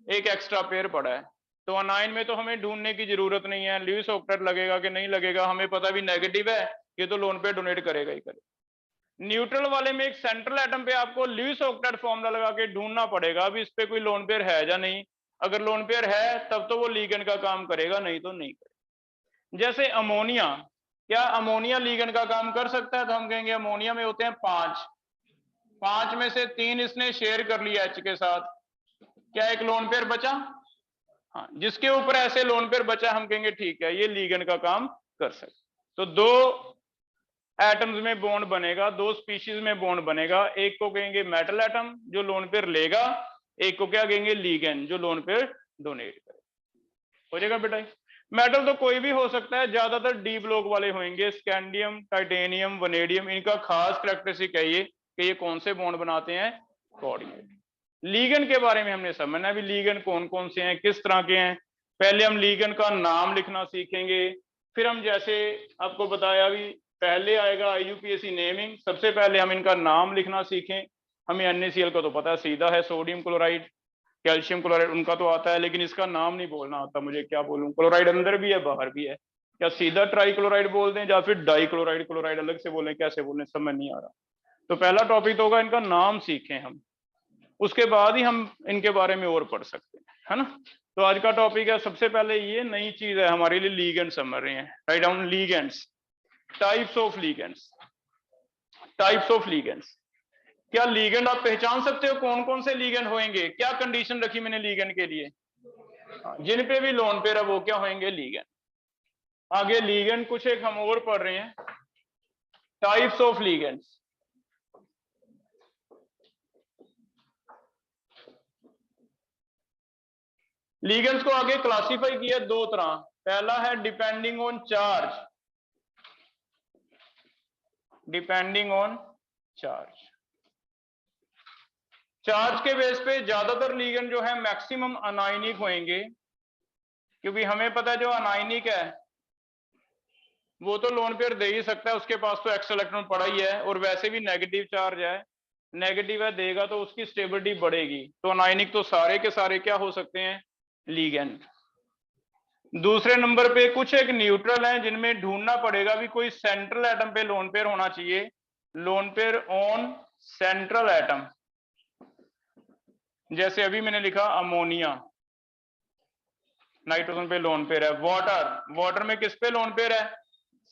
एक एक्स्ट्रा पेयर पड़ा है। तो अनाइन में तो हमें ढूंढने की जरूरत नहीं है, ल्यूइस ऑक्टेट लगेगा कि नहीं लगेगा, हमें पता भी नेगेटिव है, ये तो लोन पेयर डोनेट करेगा ही करेगा। न्यूट्रल वाले में एक सेंट्रल एटम पे आपको ल्यूइस ऑक्टेट फॉर्मूला लगा के ढूंढना पड़ेगा अभी इस पे कोई लोन पेयर है या नहीं। अगर लोन पेयर है तब तो वो लीगेंड का काम करेगा, नहीं तो नहीं करेगा। जैसे अमोनिया, क्या अमोनिया लीगेंड का काम कर सकता है? तो हम कहेंगे अमोनिया में होते हैं 5, 5 में से 3 इसने शेयर कर लिया H के साथ, क्या एक लोन पेयर बचा? हाँ, जिसके ऊपर ऐसे लोन पेयर बचा हम कहेंगे ठीक है ये लीगेंड का काम कर सकते। तो दो एटम्स में बॉन्ड बनेगा, दो स्पीशीज में बॉन्ड बनेगा, एक को कहेंगे मेटल एटम जो लोन पेयर लेगा, एक को क्या कहेंगे? लीगेंड जो लोन पेयर डोनेट करे। हो जाएगा बेटा? मेटल तो कोई भी हो सकता है, ज्यादातर डी ब्लॉक वाले होंगे, स्कैंडियम, टाइटेनियम, वनेडियम। इनका खास कैरेक्टरिस्टिक है ये कि ये कौन से बॉन्ड बनाते हैं? कोऑर्डिनेट। लीगेंड के बारे में हमने समझना है भी लीगेंड कौन कौन से हैं, किस तरह के हैं। पहले हम लीगेंड का नाम लिखना सीखेंगे, फिर हम जैसे आपको बताया भी पहले आएगा IUPAC नेमिंग, सबसे पहले हम इनका नाम लिखना सीखें। हमें NaCl का तो पता है सीधा है, सोडियम क्लोराइड, कैल्शियम क्लोराइड उनका तो आता है, लेकिन इसका नाम नहीं बोलना आता मुझे, क्या बोलूं? क्लोराइड अंदर भी है बाहर भी है, क्या सीधा ट्राइक्लोराइड बोल दें या फिर डाइक्लोराइड, क्लोराइड अलग से बोलें, कैसे बोलें समझ नहीं आ रहा। तो पहला टॉपिक तो होगा इनका नाम सीखें हम, उसके बाद ही हम इनके बारे में और पढ़ सकते हैं, है ना। तो आज का टॉपिक है, सबसे पहले ये नई चीज है हमारे लिए, लिगेंड समझ रहे हैं। Write down ligands, types of ligands, types of ligands. क्या लिगेंड आप पहचान सकते हो कौन कौन से लिगेंड होंगे? क्या कंडीशन रखी मैंने लिगेंड के लिए? जिन पे भी लोन पेयर है वो क्या होंगे? लिगेंड। आगे लिगेंड कुछ एक हम और पढ़ रहे हैं, टाइप्स ऑफ लिगेंड्स। लिगेंड्स को आगे क्लासिफाई किया दो तरह। पहला है depending on charge, depending on charge. Charge के बेस पे ज्यादातर लिगेंड जो है मैक्सिमम अनायनिक होंगे, क्योंकि हमें पता है जो अनायनिक है वो तो लोन पेयर दे ही सकता है, उसके पास तो एक्स इलेक्ट्रॉन पड़ा ही है, और वैसे भी नेगेटिव चार्ज है, नेगेटिव है देगा तो उसकी स्टेबिलिटी बढ़ेगी। तो अनायनिक तो सारे के सारे क्या हो सकते हैं? लिगेंड। दूसरे नंबर पे कुछ एक न्यूट्रल हैं जिनमें ढूंढना पड़ेगा भी कोई सेंट्रल एटम पे लोन पेयर होना चाहिए, lone pair on central atom. जैसे अभी मैंने लिखा अमोनिया, नाइट्रोजन पे लोन पेयर है। वाटर, वाटर में किस पे लोन पेयर है?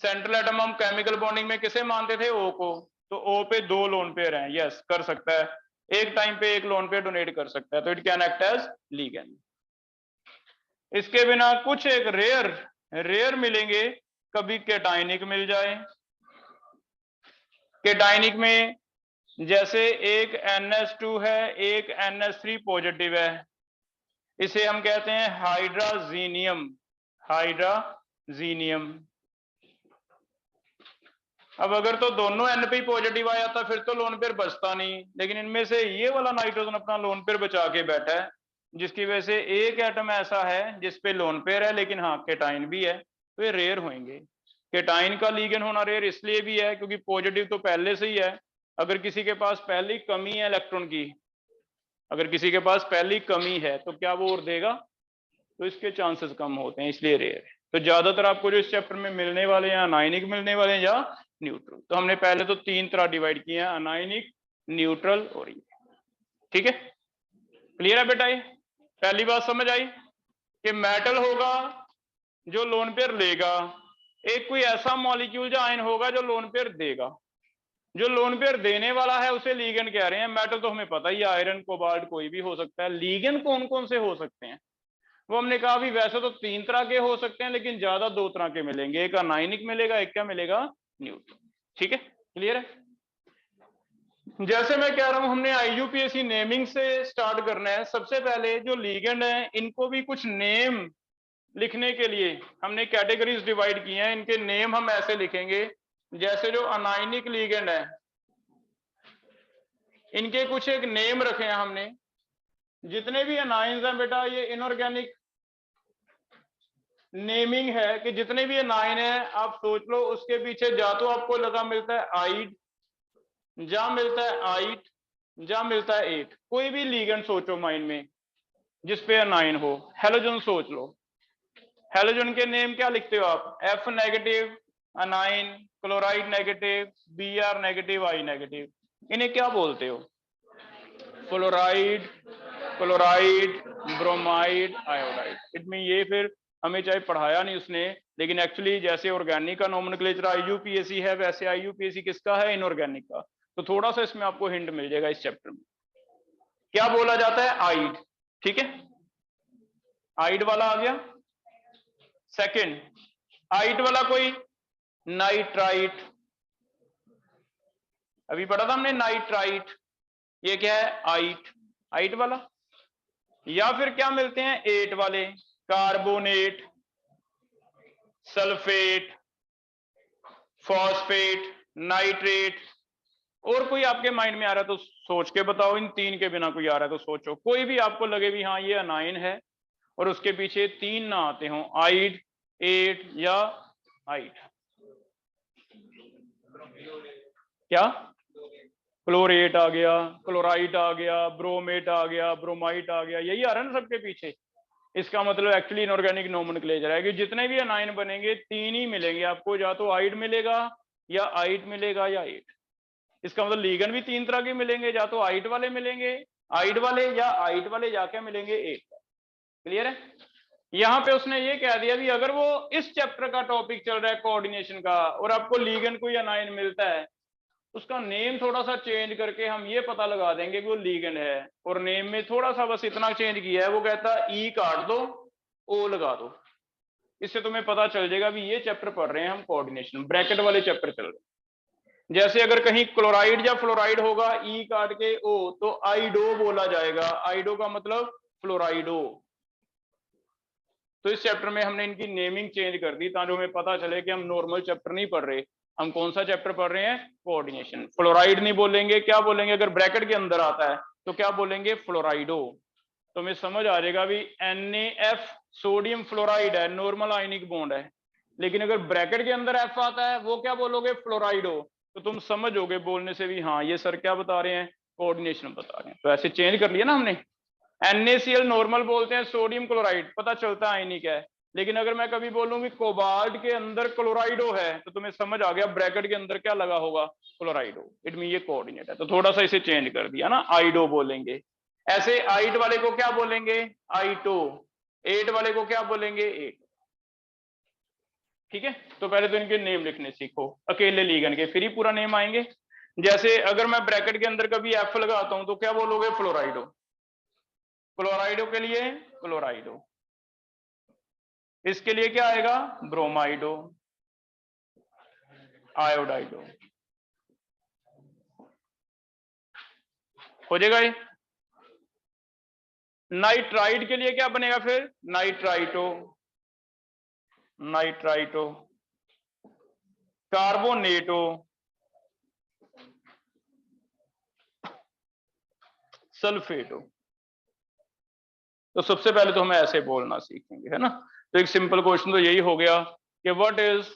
Central atom. हम केमिकल बॉन्डिंग में किसे मानते थे? ओ को। तो ओ पे दो लोन पेयर हैं, यस कर सकता है, एक टाइम पे एक लोन पेयर डोनेट कर सकता है, तो it can act as ligand. इसके बिना कुछ एक रेयर रेयर मिलेंगे, कभी केटाइनिक मिल जाए। केटाइनिक में जैसे एक NH2 है, एक NH3 पॉजिटिव है, इसे हम कहते हैं हाइड्राजीनियम, हाइड्राजीनियम। अब अगर तो दोनों N पे पॉजिटिव आया था फिर तो लोन पेयर बचता नहीं, लेकिन इनमें से ये वाला नाइट्रोजन अपना लोन पेयर बचा के बैठा है, जिसकी वजह से एक एटम ऐसा है जिसपे लोन पेयर है लेकिन हाँ केटाइन भी है, तो ये रेयर होंगे। केटाइन का लिगेंड होना रेयर इसलिए भी है क्योंकि पॉजिटिव तो पहले से ही है। अगर किसी के पास पहली कमी है इलेक्ट्रॉन की, अगर किसी के पास पहली कमी है तो क्या वो और देगा? तो इसके चांसेस कम होते हैं, इसलिए रेयर है। तो ज्यादातर आपको जो इस चैप्टर में मिलने वाले हैं अनायनिक मिलने वाले हैं या न्यूट्रल। तो हमने पहले तो तीन तरह डिवाइड किए हैं, अनायनिक, न्यूट्रल और ये। ठीक है, क्लियर है बेटा? ये पहली बात समझ आई कि मेटल होगा जो लोन पेयर लेगा, एक कोई ऐसा मॉलिक्यूल जो आयन होगा जो लोन पेयर देगा। जो लोन पेयर देने वाला है उसे लीगेंड कह रहे हैं। मेटल तो हमें पता ही है, आयरन, कोबाल्ट कोई भी हो सकता है। लीगेंड कौन कौन से हो सकते हैं वो हमने कहा भी वैसे तो तीन तरह के हो सकते हैं, लेकिन ज्यादा दो तरह के मिलेंगे, एक अनायनिक मिलेगा, एक क्या मिलेगा? न्यूट्रल। ठीक है, क्लियर है? जैसे मैं कह रहा हूं हमने IUPAC नेमिंग से स्टार्ट करना है। सबसे पहले जो लीगेंड है इनको भी कुछ नेम लिखने के लिए हमने कैटेगरीज डिवाइड की हैं। इनके नेम हम ऐसे लिखेंगे, जैसे जो अनायनिक लीगेंड है इनके कुछ एक नेम रखे हैं हमने। जितने भी अनाइंस हैं बेटा ये इनऑर्गेनिक नेमिंग है कि जितने भी अनाइन है आप सोच लो उसके पीछे जा तो आपको लगा मिलता है आइड, जा मिलता है आइट, जा मिलता है एट। कोई भी लीगेंड सोचो माइंड में जिसपे अनाइन हो। हेलोजन सोच लो, हेलोजन के नेम क्या लिखते हो आप? F negative anion, chloride negative, Br negative, I negative. इन्हें क्या बोलते हो? Fluoride, chloride, bromide, iodide. It mean ये फिर हमें चाहे पढ़ाया नहीं उसने, लेकिन एक्चुअली जैसे ऑर्गेनिक का नोमेनक्लेचर IUPAC है वैसे IUPAC किसका है? इनऑर्गेनिक का। तो थोड़ा सा इसमें आपको हिंट मिल जाएगा इस चैप्टर में। क्या बोला जाता है? आइड। ठीक है, आइड वाला आ गया। सेकंड, आइट वाला कोई नाइट्राइट, अभी पढ़ा था हमने नाइट्राइट, ये क्या है? आइट, आइट वाला। या फिर क्या मिलते हैं? एट वाले, कार्बोनेट, सल्फेट, फॉस्फेट, नाइट्रेट। और कोई आपके माइंड में आ रहा है तो सोच के बताओ, इन तीन के बिना कोई आ रहा है तो सोचो, कोई भी आपको लगे भी हाँ ये अनाइन है और उसके पीछे तीन ना आते हो, आइड, एट या आइट। क्या? क्लोरेट आ गया, क्लोराइट आ गया, ब्रोमेट आ गया, ब्रोमाइट आ गया, यही आ रहा है ना सबके पीछे। इसका मतलब एक्चुअली इनऑर्गेनिक नोमेनक्लेचर है कि जितने भी अनाइन बनेंगे तीन ही मिलेंगे आपको, या तो आइड मिलेगा या आइट मिलेगा या एट। इसका मतलब लीगेंड भी तीन तरह के मिलेंगे, या तो आइट वाले मिलेंगे, आइड वाले, या आइट वाले, या क्या मिलेंगे? एट। क्लियर है? यहां पे उसने ये कह दिया भी अगर वो इस चैप्टर का टॉपिक चल रहा है कोऑर्डिनेशन का और आपको लिगेंड कोई अनायन मिलता है, उसका नेम थोड़ा सा चेंज करके हम ये पता लगा देंगे कि वो लिगेंड है, और नेम में थोड़ा सा बस इतना चेंज किया है, वो कहता है ई काट दो ओ लगा दो। इससे तुम्हें पता चल जाएगा भी ये चैप्टर पढ़ रहे हैं हम कोऑर्डिनेशन, ब्रैकेट वाले चैप्टर चल रहे हैं। जैसे अगर कहीं क्लोराइड या फ्लोराइड होगा ई काट के ओ तो आइडो बोला जाएगा, आइडो का मतलब फ्लोराइडो। तो इस चैप्टर में हमने इनकी नेमिंग चेंज कर दी ताकि हमें पता चले कि हम नॉर्मल चैप्टर नहीं पढ़ रहे, हम कौन सा चैप्टर पढ़ रहे हैं, कोऑर्डिनेशन। फ्लोराइड नहीं बोलेंगे, क्या बोलेंगे, अगर ब्रैकेट के अंदर आता है तो क्या बोलेंगे, फ्लोराइडो। तो हमें समझ आ जाएगा भी NaF सोडियम फ्लोराइड है, नॉर्मल आयनिक बॉन्ड है, लेकिन अगर ब्रैकेट के अंदर F आता है वो क्या बोलोगे, फ्लोराइडो। तो तुम समझोगे बोलने से भी हाँ ये सर क्या बता रहे हैं, कोऑर्डिनेशन बता रहे हैं। तो ऐसे चेंज कर लिया ना हमने। NaCl नॉर्मल बोलते हैं सोडियम क्लोराइड, पता चलता है आयनिक है, लेकिन अगर मैं कभी बोलूं कि कोबाल्ट के अंदर क्लोराइडो है तो तुम्हें समझ आ गया ब्रैकेट के अंदर क्या लगा होगा, क्लोराइडो, इट मीन ये कोऑर्डिनेट है। तो थोड़ा सा इसे चेंज कर दिया ना, आइडो बोलेंगे। ऐसे आइट वाले को क्या बोलेंगे, आइटो। एट वाले को क्या बोलेंगे, एट। ठीक है, तो पहले तो इनके नेम लिखने सीखो अकेले लिगेंड के, फिर ही पूरा नेम आएंगे। जैसे अगर मैं ब्रैकेट के अंदर कभी एफ लगाता हूं तो क्या बोलोगे, फ्लोराइडो। क्लोराइडो के लिए क्लोराइडो, इसके लिए क्या आएगा, ब्रोमाइडो, आयोडाइडो। हो जाएगा ये। नाइट्राइड के लिए क्या बनेगा फिर, नाइट्राइटो, नाइट्राइटो, कार्बोनेटो, सल्फेटो। तो सबसे पहले तो हमें ऐसे बोलना सीखेंगे, है ना। तो एक सिंपल क्वेश्चन तो यही हो गया कि what is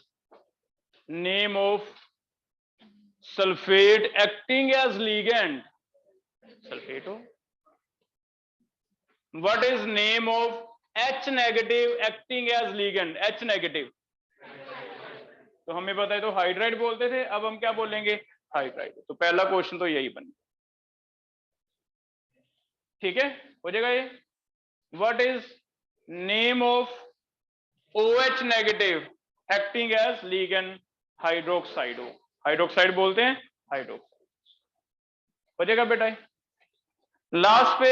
name of sulphate acting as ligand, sulphato. What is name of H negative acting as ligand, H negative. तो हमें पता है तो हाइड्राइड बोलते थे, अब हम क्या बोलेंगे, हाइड्राइड। तो पहला क्वेश्चन तो यही बन, ठीक है, हो जाएगा ये। What is name of OH negative acting as ligand, hydroxido, hydroxide बोलते हैं, हाइड्रोक्साइड। हो जाएगा बेटा। लास्ट पे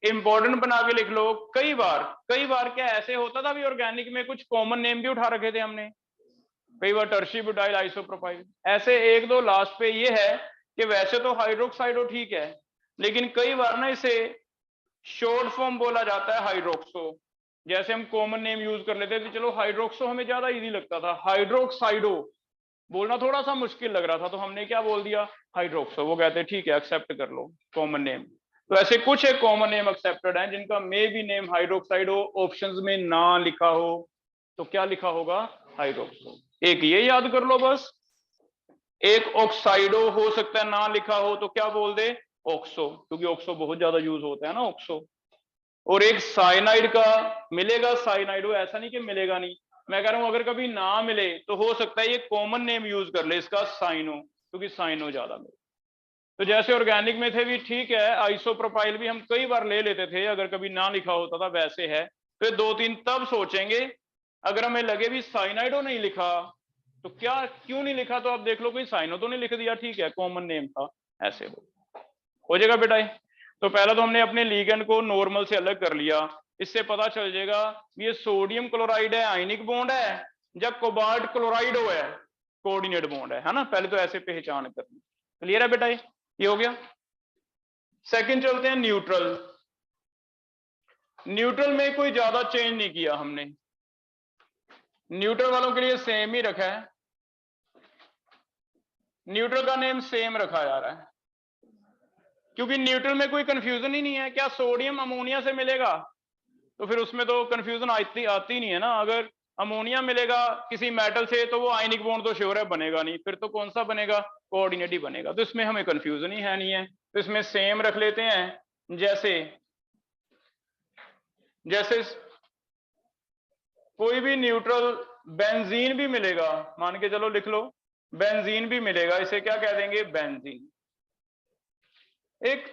इंपॉर्टेंट बना के लिख लो। कई बार क्या ऐसे होता था भी ऑर्गेनिक में कुछ कॉमन नेम भी उठा रखे थे हमने, कई बार टर्शी ब्यूटाइल आइसोप्रोपाइल, ऐसे एक दो लास्ट पे ये है कि वैसे तो हाइड्रोक्साइडो ठीक है, लेकिन कई बार ना इसे शॉर्ट फॉर्म बोला जाता है हाइड्रोक्सो। जैसे हम कॉमन नेम यूज कर लेते थे, चलो हाइड्रोक्सो हमें ज्यादा इजी लगता था, हाइड्रोक्साइडो बोलना थोड़ा सा मुश्किल लग रहा था, तो हमने क्या बोल दिया, हाइड्रोक्सो। वो कहते हैं ठीक है एक्सेप्ट कर लो कॉमन नेम। तो ऐसे कुछ एक कॉमन नेम एक्सेप्टेड हैं जिनका मे बी नेम हाइड्रोक्साइड हो, ऑप्शंस में ना लिखा हो तो क्या लिखा होगा, हाइड्रोक्सो। एक ये याद कर लो बस। एक ऑक्साइडो हो सकता है ना लिखा हो तो क्या बोल दे, ऑक्सो, क्योंकि ऑक्सो बहुत ज्यादा यूज होता है ना, ऑक्सो। और एक साइनाइड का मिलेगा, साइनाइडो, ऐसा नहीं कि मिलेगा नहीं, मैं कह रहा हूं अगर कभी ना मिले तो हो सकता है ये कॉमन नेम यूज कर ले इसका, साइनो, क्योंकि साइनो ज्यादा मिले। तो जैसे ऑर्गेनिक में थे भी ठीक है, आइसोप्रोपाइल भी हम कई बार ले लेते थे अगर कभी ना लिखा होता था, वैसे है। तो दो तीन तब सोचेंगे अगर हमें लगे भी साइनाइडो नहीं लिखा तो क्या, क्यों नहीं लिखा, तो आप देख लो कोई साइनो तो नहीं लिख दिया, ठीक है कॉमन नेम था, ऐसे हो जाएगा बेटा। तो पहला तो हमने अपने लिगेंड को नॉर्मल से अलग कर लिया, इससे पता चल जाएगा ये सोडियम क्लोराइड है, आयनिक बॉन्ड है, या कोबाल्ट क्लोराइड है, कोऑर्डिनेट बॉन्ड है ना। पहले तो ऐसे पहचान करनी, क्लियर है बेटा, ये हो गया। सेकंड चलते हैं न्यूट्रल। न्यूट्रल में कोई ज्यादा चेंज नहीं किया हमने, न्यूट्रल वालों के लिए सेम ही रखा है, न्यूट्रल का नेम सेम रखा जा रहा है, क्योंकि न्यूट्रल में कोई कंफ्यूजन ही नहीं है। क्या सोडियम अमोनिया से मिलेगा, तो फिर उसमें तो कंफ्यूजन आती नहीं है ना। अगर अमोनिया मिलेगा किसी मेटल से तो वो आयनिक बॉन्ड तो श्योर है बनेगा नहीं, फिर तो कौन सा बनेगा, कोऑर्डिनेट ही बनेगा। तो इसमें हमें कंफ्यूजन ही है नहीं है, तो इसमें सेम रख लेते हैं। जैसे कोई भी न्यूट्रल, बेंजीन भी मिलेगा, मान के चलो लिख लो, बेंजीन भी मिलेगा, इसे क्या कह देंगे, बेंजीन। एक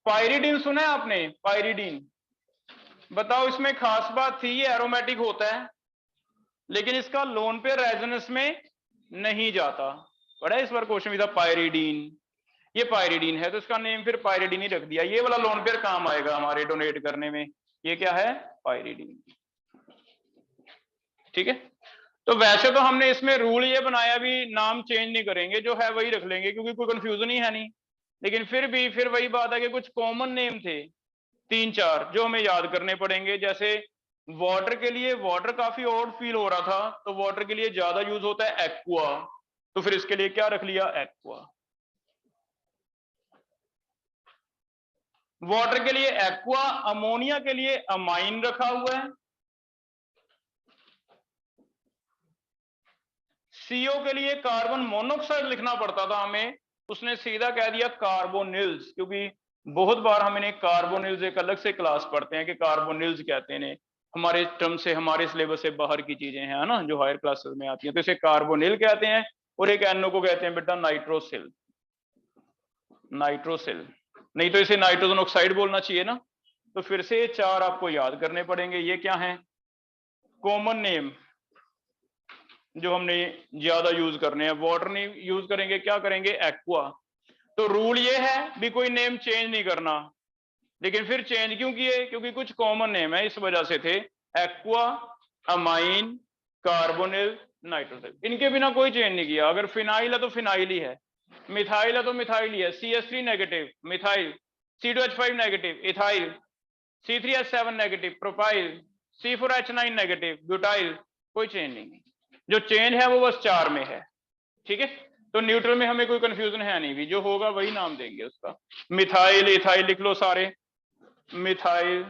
पायरिडीन सुना है आपने, पायरिडीन, बताओ इसमें खास बात थी, ये एरोमेटिक होता है लेकिन इसका लोन पेयर रेजोनेंस में नहीं जाता। बड़ा इस बार क्वेश्चन भी था पायरिडीन, ये पायरिडीन है तो इसका नेम फिर पायरिडीन ही रख दिया। ये वाला लोन पेयर काम आएगा हमारे डोनेट करने में। ये क्या है? पायरिडीन। ठीक है, तो वैसे तो हमने इसमें रूल ये बनाया भी नाम चेंज नहीं करेंगे, जो है वही रख लेंगे क्योंकि कोई कंफ्यूजन ही है नहीं। लेकिन फिर भी फिर वही बात है कि कुछ कॉमन नेम थे 3-4 जो हमें याद करने पड़ेंगे। जैसे वाटर के लिए वाटर काफी ऑड फील हो रहा था तो वाटर के लिए ज्यादा यूज होता है एक्वा, तो फिर इसके लिए क्या रख लिया? एक्वा। वाटर के लिए एक्वा, अमोनिया के लिए अमाइन रखा हुआ है, सीओ के लिए कार्बन मोनोऑक्साइड लिखना पड़ता था हमें, उसने सीधा कह दिया कार्बोनिल्स, क्योंकि बहुत बार हम इन्हें कार्बोनिल्स एक अलग से क्लास पढ़ते हैं कि कार्बोनिल्स कहते हैं, हमारे टर्म से हमारे सिलेबस से बाहर की चीजें हैं ना जो हायर क्लासेस में आती हैं, तो इसे कार्बोनिल कहते हैं। और एक एनओ को कहते हैं बेटा नाइट्रोसिल। नाइट्रोसिल नहीं तो इसे नाइट्रोजन ऑक्साइड बोलना चाहिए ना। तो फिर से ये 4 आपको याद करने पड़ेंगे। ये क्या है? कॉमन नेम जो हमने ज्यादा यूज करने हैं। वाटर नहीं यूज करेंगे, क्या करेंगे? एक्वा। तो रूल ये है भी कोई नेम चेंज नहीं करना, लेकिन फिर चेंज क्यों किए? क्योंकि कुछ कॉमन नेम है इस वजह से थे। एक्वा, अमाइन, कार्बोनिल, नाइट्रोसिल, इनके बिना कोई चेंज नहीं किया। अगर फिनाइल है तो फिनाइल ही है, मिथाइल है तो मिथाइल ही है, CH3 negative methyl, C2H5 negative ethyl, C3H7 negative propyl, C4H9 negative butyl, कोई चेंज नहीं। जो चेंज है वो बस 4 में है। ठीक है, तो न्यूट्रल में हमें कोई कंफ्यूजन है नहीं भी, जो होगा वही नाम देंगे उसका। मिथाइल इथाइल लिख लो सारे, मिथाइल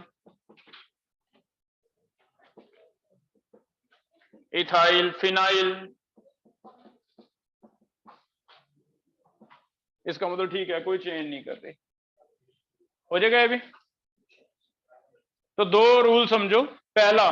इथाइल फिनाइल, इसका मतलब ठीक है कोई चेंज नहीं करते। हो जाएगा अभी। तो 2 रूल समझो। पहला,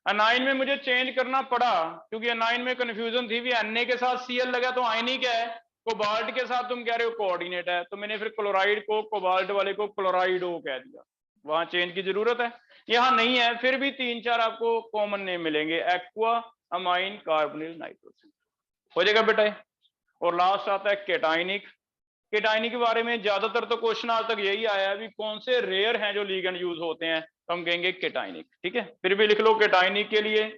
अनाइन में मुझे चेंज करना पड़ा क्योंकि अनाइन में कंफ्यूजन थी भी Na के साथ Cl लगा तो आयन ही क्या है? कोबाल्ट के साथ तुम कह रहे हो कोऑर्डिनेट है, तो मैंने फिर क्लोराइड को कोबाल्ट वाले को क्लोराइडो कह दिया, वहां चेंज की जरूरत है, यहाँ नहीं है। फिर भी 3-4 आपको कॉमन नेम मिलेंगे, एक्वा, अमाइन, कार्बोनिल, नाइट्रोसिल। हो जाएगा बेटा। और लास्ट आता है केटाइनिक। केटाइनिक के बारे में ज्यादातर तो क्वेश्चन आज तक यही आया है भी कौन से रेयर हैं जो लिगेंड यूज होते हैं, तो हम कहेंगे केटाइनिक। ठीक है, फिर भी लिख लो केटाइनिक के लिए।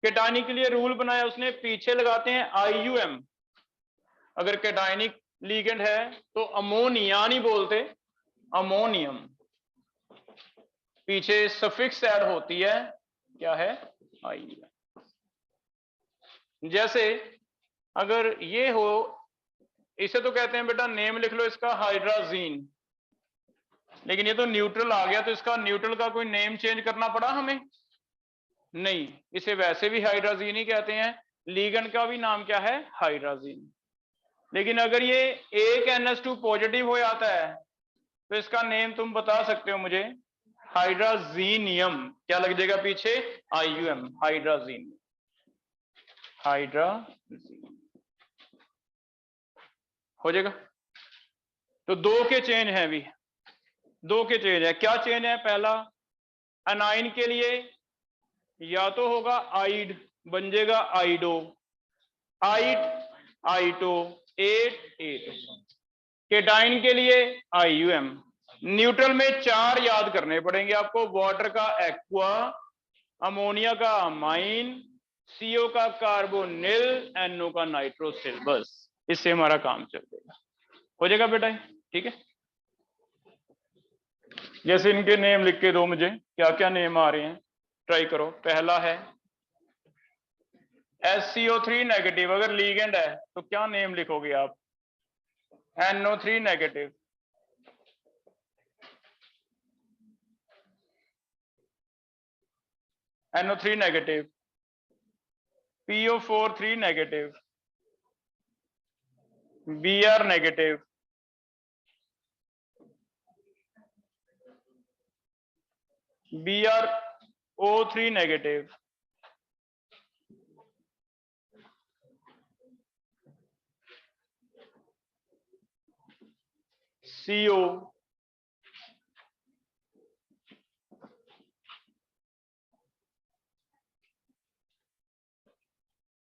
केटाइनिक के लिए रूल बनाया उसने, पीछे लगाते हैं IUM। अगर केटाइनिक लिगेंड है तो अमोनिया नहीं बोलते, अमोनियम। पीछे सफिक्स ऐड होती है, क्या है? IUM। जैसे अगर ये हो, इसे तो कहते हैं बेटा, नेम लिख लो इसका हाइड्राजीन, लेकिन ये तो न्यूट्रल आ गया, तो इसका न्यूट्रल का कोई नेम चेंज करना पड़ा हमें? नहीं, इसे वैसे भी हाइड्राजीन ही कहते हैं, लीगेंड का भी नाम क्या है? हाइड्राजीन। लेकिन अगर ये एक NH2 पॉजिटिव हो जाता है तो इसका नेम तुम बता सकते हो मुझे? हाइड्राजीनियम। क्या लग जाएगा पीछे? IUM, hydrazine, hydrazine. हो जाएगा। तो 2 के चेंज हैं अभी, 2 के चेंज है। क्या चेंज है? पहला, अनाइन के लिए या तो होगा आइड, बन जाएगा आइडो, आइट, आइटो, एट। केटाइन के लिए IUM। न्यूट्रल में 4 याद करने पड़ेंगे आपको, वाटर का एक्वा, अमोनिया का अमाइन, CO का कार्बोनिल, NO का नाइट्रोसिल। बस इससे हमारा काम चल जाएगा। हो जाएगा बेटा, ठीक है। जैसे इनके नेम लिख के दो मुझे, क्या क्या नेम आ रहे हैं, ट्राई करो। पहला है SCO3 नेगेटिव, अगर लीगेंड है तो क्या नेम लिखोगे आप? NO3 negative. NO3 negative, PO4 3 negative, Br negative, BrO3 negative, CO,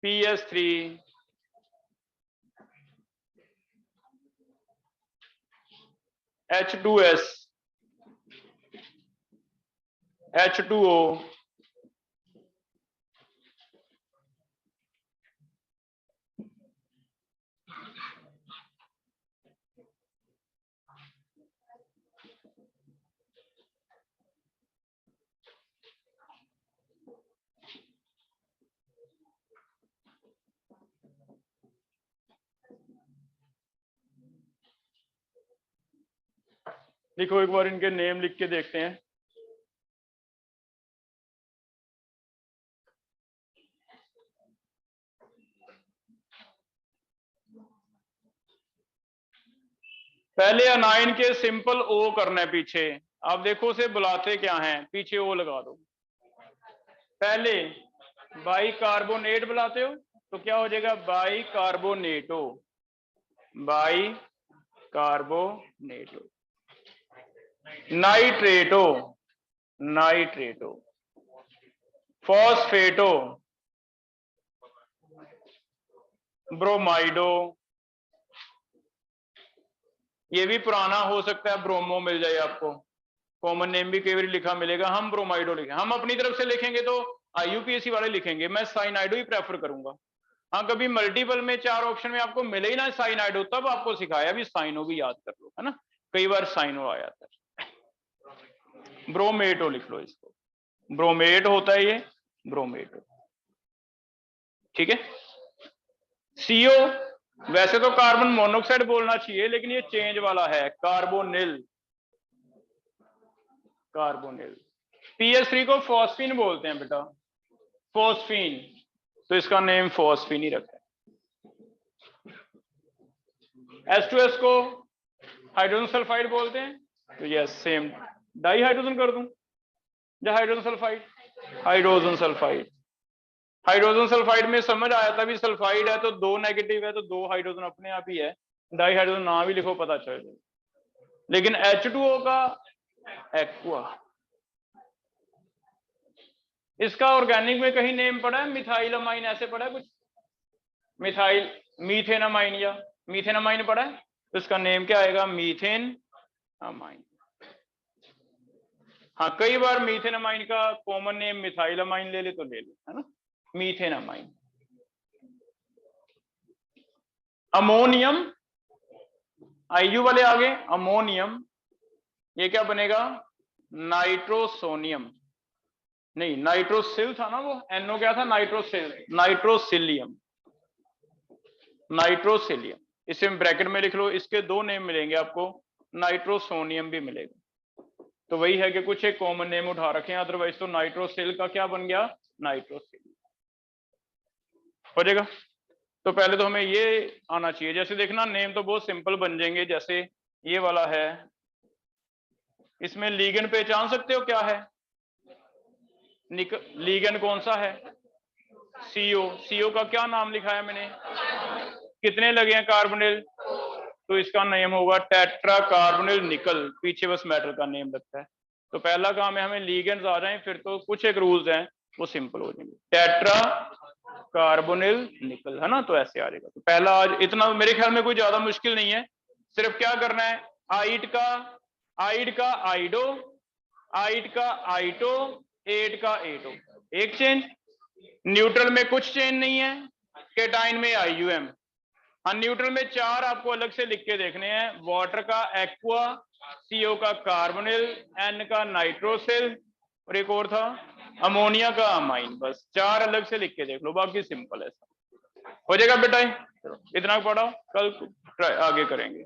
PS3 H2S H2O लिखो, एक बार इनके नेम लिख के देखते हैं। पहले अनाइन के सिंपल ओ करना है पीछे। आप देखो उसे बुलाते क्या हैं, पीछे ओ लगा दो। पहले बाई कार्बोनेट बुलाते हो तो क्या हो जाएगा, बाई कार्बोनेटो, बाई कार्बोनेटो। नाइट्रेटो, नाइट्रेटो। फॉस्फेटो, ब्रोमाइडो। ये भी पुराना हो सकता है, ब्रोमो मिल जाए आपको, कॉमन नेम भी कई बार लिखा मिलेगा। हम ब्रोमाइडो लिखें, हम अपनी तरफ से लिखेंगे तो IUPAC वाले लिखेंगे, मैं साइनाइडो ही प्रेफर करूंगा। हाँ, कभी मल्टीपल में 4 ऑप्शन में आपको मिले ही ना साइनाइडो, तब आपको सिखाया भी साइनो भी याद कर लो, है ना, कई बार साइनो आ जाता है। ब्रोमेटो लिख लो इसको, ब्रोमेट होता है ये, ब्रोमेटो। ठीक है। CO वैसे तो कार्बन मोनोऑक्साइड बोलना चाहिए, लेकिन ये चेंज वाला है, कार्बोनिल, कार्बोनिल। PS3 को फॉस्फीन बोलते हैं बेटा, फॉस्फीन, तो इसका नेम फॉस्फीन ही रखा है। H2S को हाइड्रोजन सल्फाइड बोलते हैं, तो यस सेम, डाई हाइड्रोजन कर दूं या hydrogen sulphide, hydrogen sulphide. Hydrogen sulphide में समझ आया था भी सल्फाइड है तो 2 नेगेटिव है तो 2 हाइड्रोजन अपने आप ही है, डाई हाइड्रोजन ना भी लिखो पता चल जाए। लेकिन H2O का एक्वा, इसका ऑर्गेनिक में कहीं नेम पड़ा है, मिथाइल अमाइन ऐसे पड़ा है कुछ, मिथाइल मीथेनामाइन या मीथेनामाइन पड़ा है, तो इसका नेम क्या आएगा, मीथेन अमाइन। हाँ, कई बार मीथेनामाइन का कॉमन नेम मिथाइल अमाइन ले ले तो ले ले, है ना, मीथेनामाइन। अमोनियम, IU वाले आगे, अमोनियम, ये क्या बनेगा, नाइट्रोसोनियम, नहीं नाइट्रोसिल था ना वो, NO क्या था, नाइट्रोसिल, नाइट्रोसिलियम, नाइट्रोसिलियम। इसे ब्रैकेट में लिख लो, इसके 2 नेम मिलेंगे आपको, नाइट्रोसोनियम भी मिलेगा। तो वही है कि कुछ एक कॉमन नेम उठा रखे हैं, अदरवाइज तो नाइट्रोसिल का क्या बन गया, नाइट्रोसिल हो जाएगा। तो पहले तो हमें ये आना चाहिए, जैसे देखना नेम तो बहुत सिंपल बन जाएंगे, जैसे ये वाला है, इसमें लीगेंड पहचान सकते हो क्या है, लीगेंड कौन सा है, CO का क्या नाम लिखा है मैंने, कितने लगे हैं कार्बोनिल, तो इसका नेम होगा टेट्रा कार्बोनिल निकल, पीछे बस मेटल का नेम लगता है। तो पहला काम है हमें लीगेंड्स आ जाएं, फिर तो कुछ एक रूल्स हैं वो सिंपल हो जाएंगे, टेट्रा कार्बोनिल निकल, है ना, तो ऐसे आ जाएगा। तो पहला आज इतना मेरे ख्याल में कोई ज्यादा मुश्किल नहीं है, सिर्फ क्या करना है, आइड का आइडो, आइड का आइटो, एट का एटो, एक चेंज, न्यूट्रल में कुछ चेंज नहीं है, केटाइन में IUM। हाँ, न्यूट्रल में 4 आपको अलग से लिख के देखने हैं, वाटर का एक्वा, CO का कार्बोनिल, N का नाइट्रोसिल, और एक और था अमोनिया का अमाइन, बस 4 अलग से लिख के देख लो, बाकी सिंपल है, हो जाएगा बेटा। इतना पढ़ाओ, कल आगे करेंगे।